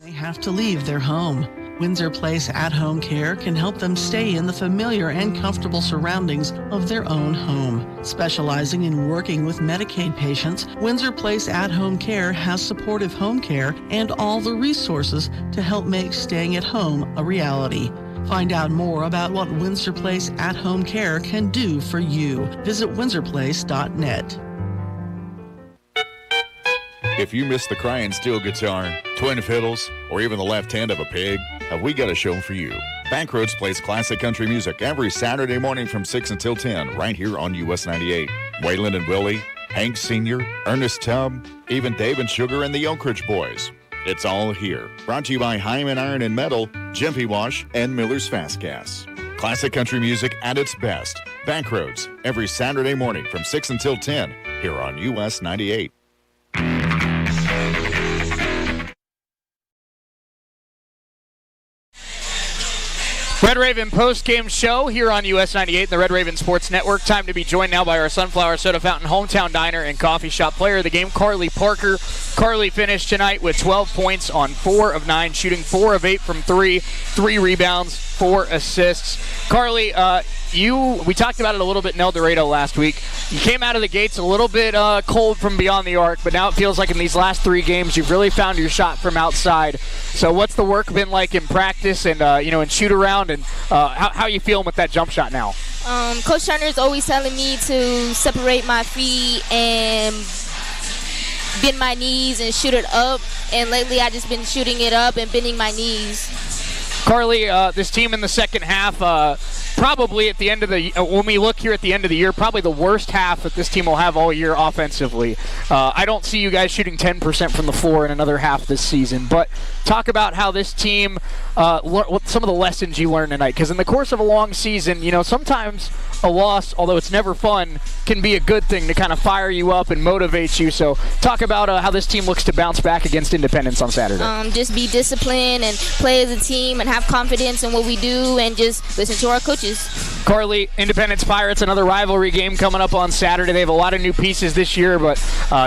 They have to leave their home. Windsor Place at-home care can help them stay in the familiar and comfortable surroundings of their own home. Specializing in working with Medicaid patients, Windsor Place at-home care has supportive home care and all the resources to help make staying at home a reality. Find out more about what Windsor Place at-home care can do for you. Visit windsorplace.net. If you miss the crying steel guitar, twin fiddles, or even the left hand of a pig, have we got a show for you. Bankroads plays classic country music every Saturday morning from 6 until 10 right here on US 98. Waylon and Willie, Hank Sr., Ernest Tubb, even Dave and Sugar and the Oak Ridge Boys. It's all here. Brought to you by Hyman Iron and Metal, Jimpy Wash, and Miller's Fast Gas. Classic country music at its best. Bankroads every Saturday morning from 6 until 10 here on US 98. Red Raven post-game show here on US 98 and the Red Raven Sports Network. Time to be joined now by our Sunflower Soda Fountain hometown diner and coffee shop player of the game, Carly Parker. Carly finished tonight with 12 points on 4 of 9, shooting 4 of 8 from 3, 3 rebounds, 4 assists. Carly, we talked about it a little bit in El Dorado last week. You came out of the gates a little bit cold from beyond the arc, but now it feels like in these last 3 games you've really found your shot from outside. So what's the work been like in practice and in shoot around, and how are you feeling with that jump shot now? Coach Turner is always telling me to separate my feet and bend my knees and shoot it up, and lately I just been shooting it up and bending my knees. Carly, this team in the second half, probably at the end of when we look here at the end of the year, probably the worst half that this team will have all year offensively. I don't see you guys shooting 10% from the floor in another half this season, but talk about how this team, what some of the lessons you learned tonight, because in the course of a long season, sometimes a loss, although it's never fun, can be a good thing to kind of fire you up and motivate you. So talk about how this team looks to bounce back against Independence on Saturday. Just be disciplined and play as a team and have confidence in what we do and just listen to our coaches. Carly, Independence Pirates, another rivalry game coming up on Saturday. They have a lot of new pieces this year, but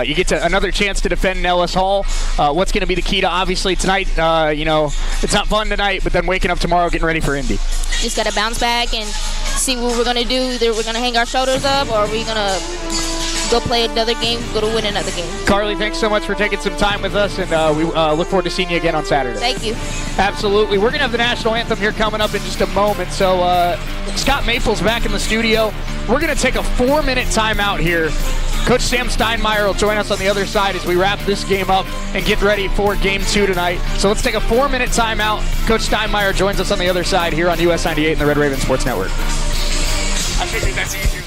you get another chance to defend in Ellis Hall. What's going to be the key to, obviously, tonight? It's not fun tonight, but then waking up tomorrow getting ready for Indy. Just got to bounce back and see what we're going to do. Either we're going to hang our shoulders up or we're going to go play another game, go to win another game. Carly, thanks so much for taking some time with us, and we look forward to seeing you again on Saturday. Thank you. Absolutely. We're going to have the national anthem here coming up in just a moment, so Scott Maple's back in the studio. We're going to take a 4-minute timeout here. Coach Sam Steinmeier will join us on the other side as we wrap this game up and get ready for Game 2 tonight. So let's take a 4-minute timeout. Coach Steinmeier joins us on the other side here on US 98 and the Red Raven Sports Network. I figured that's easy.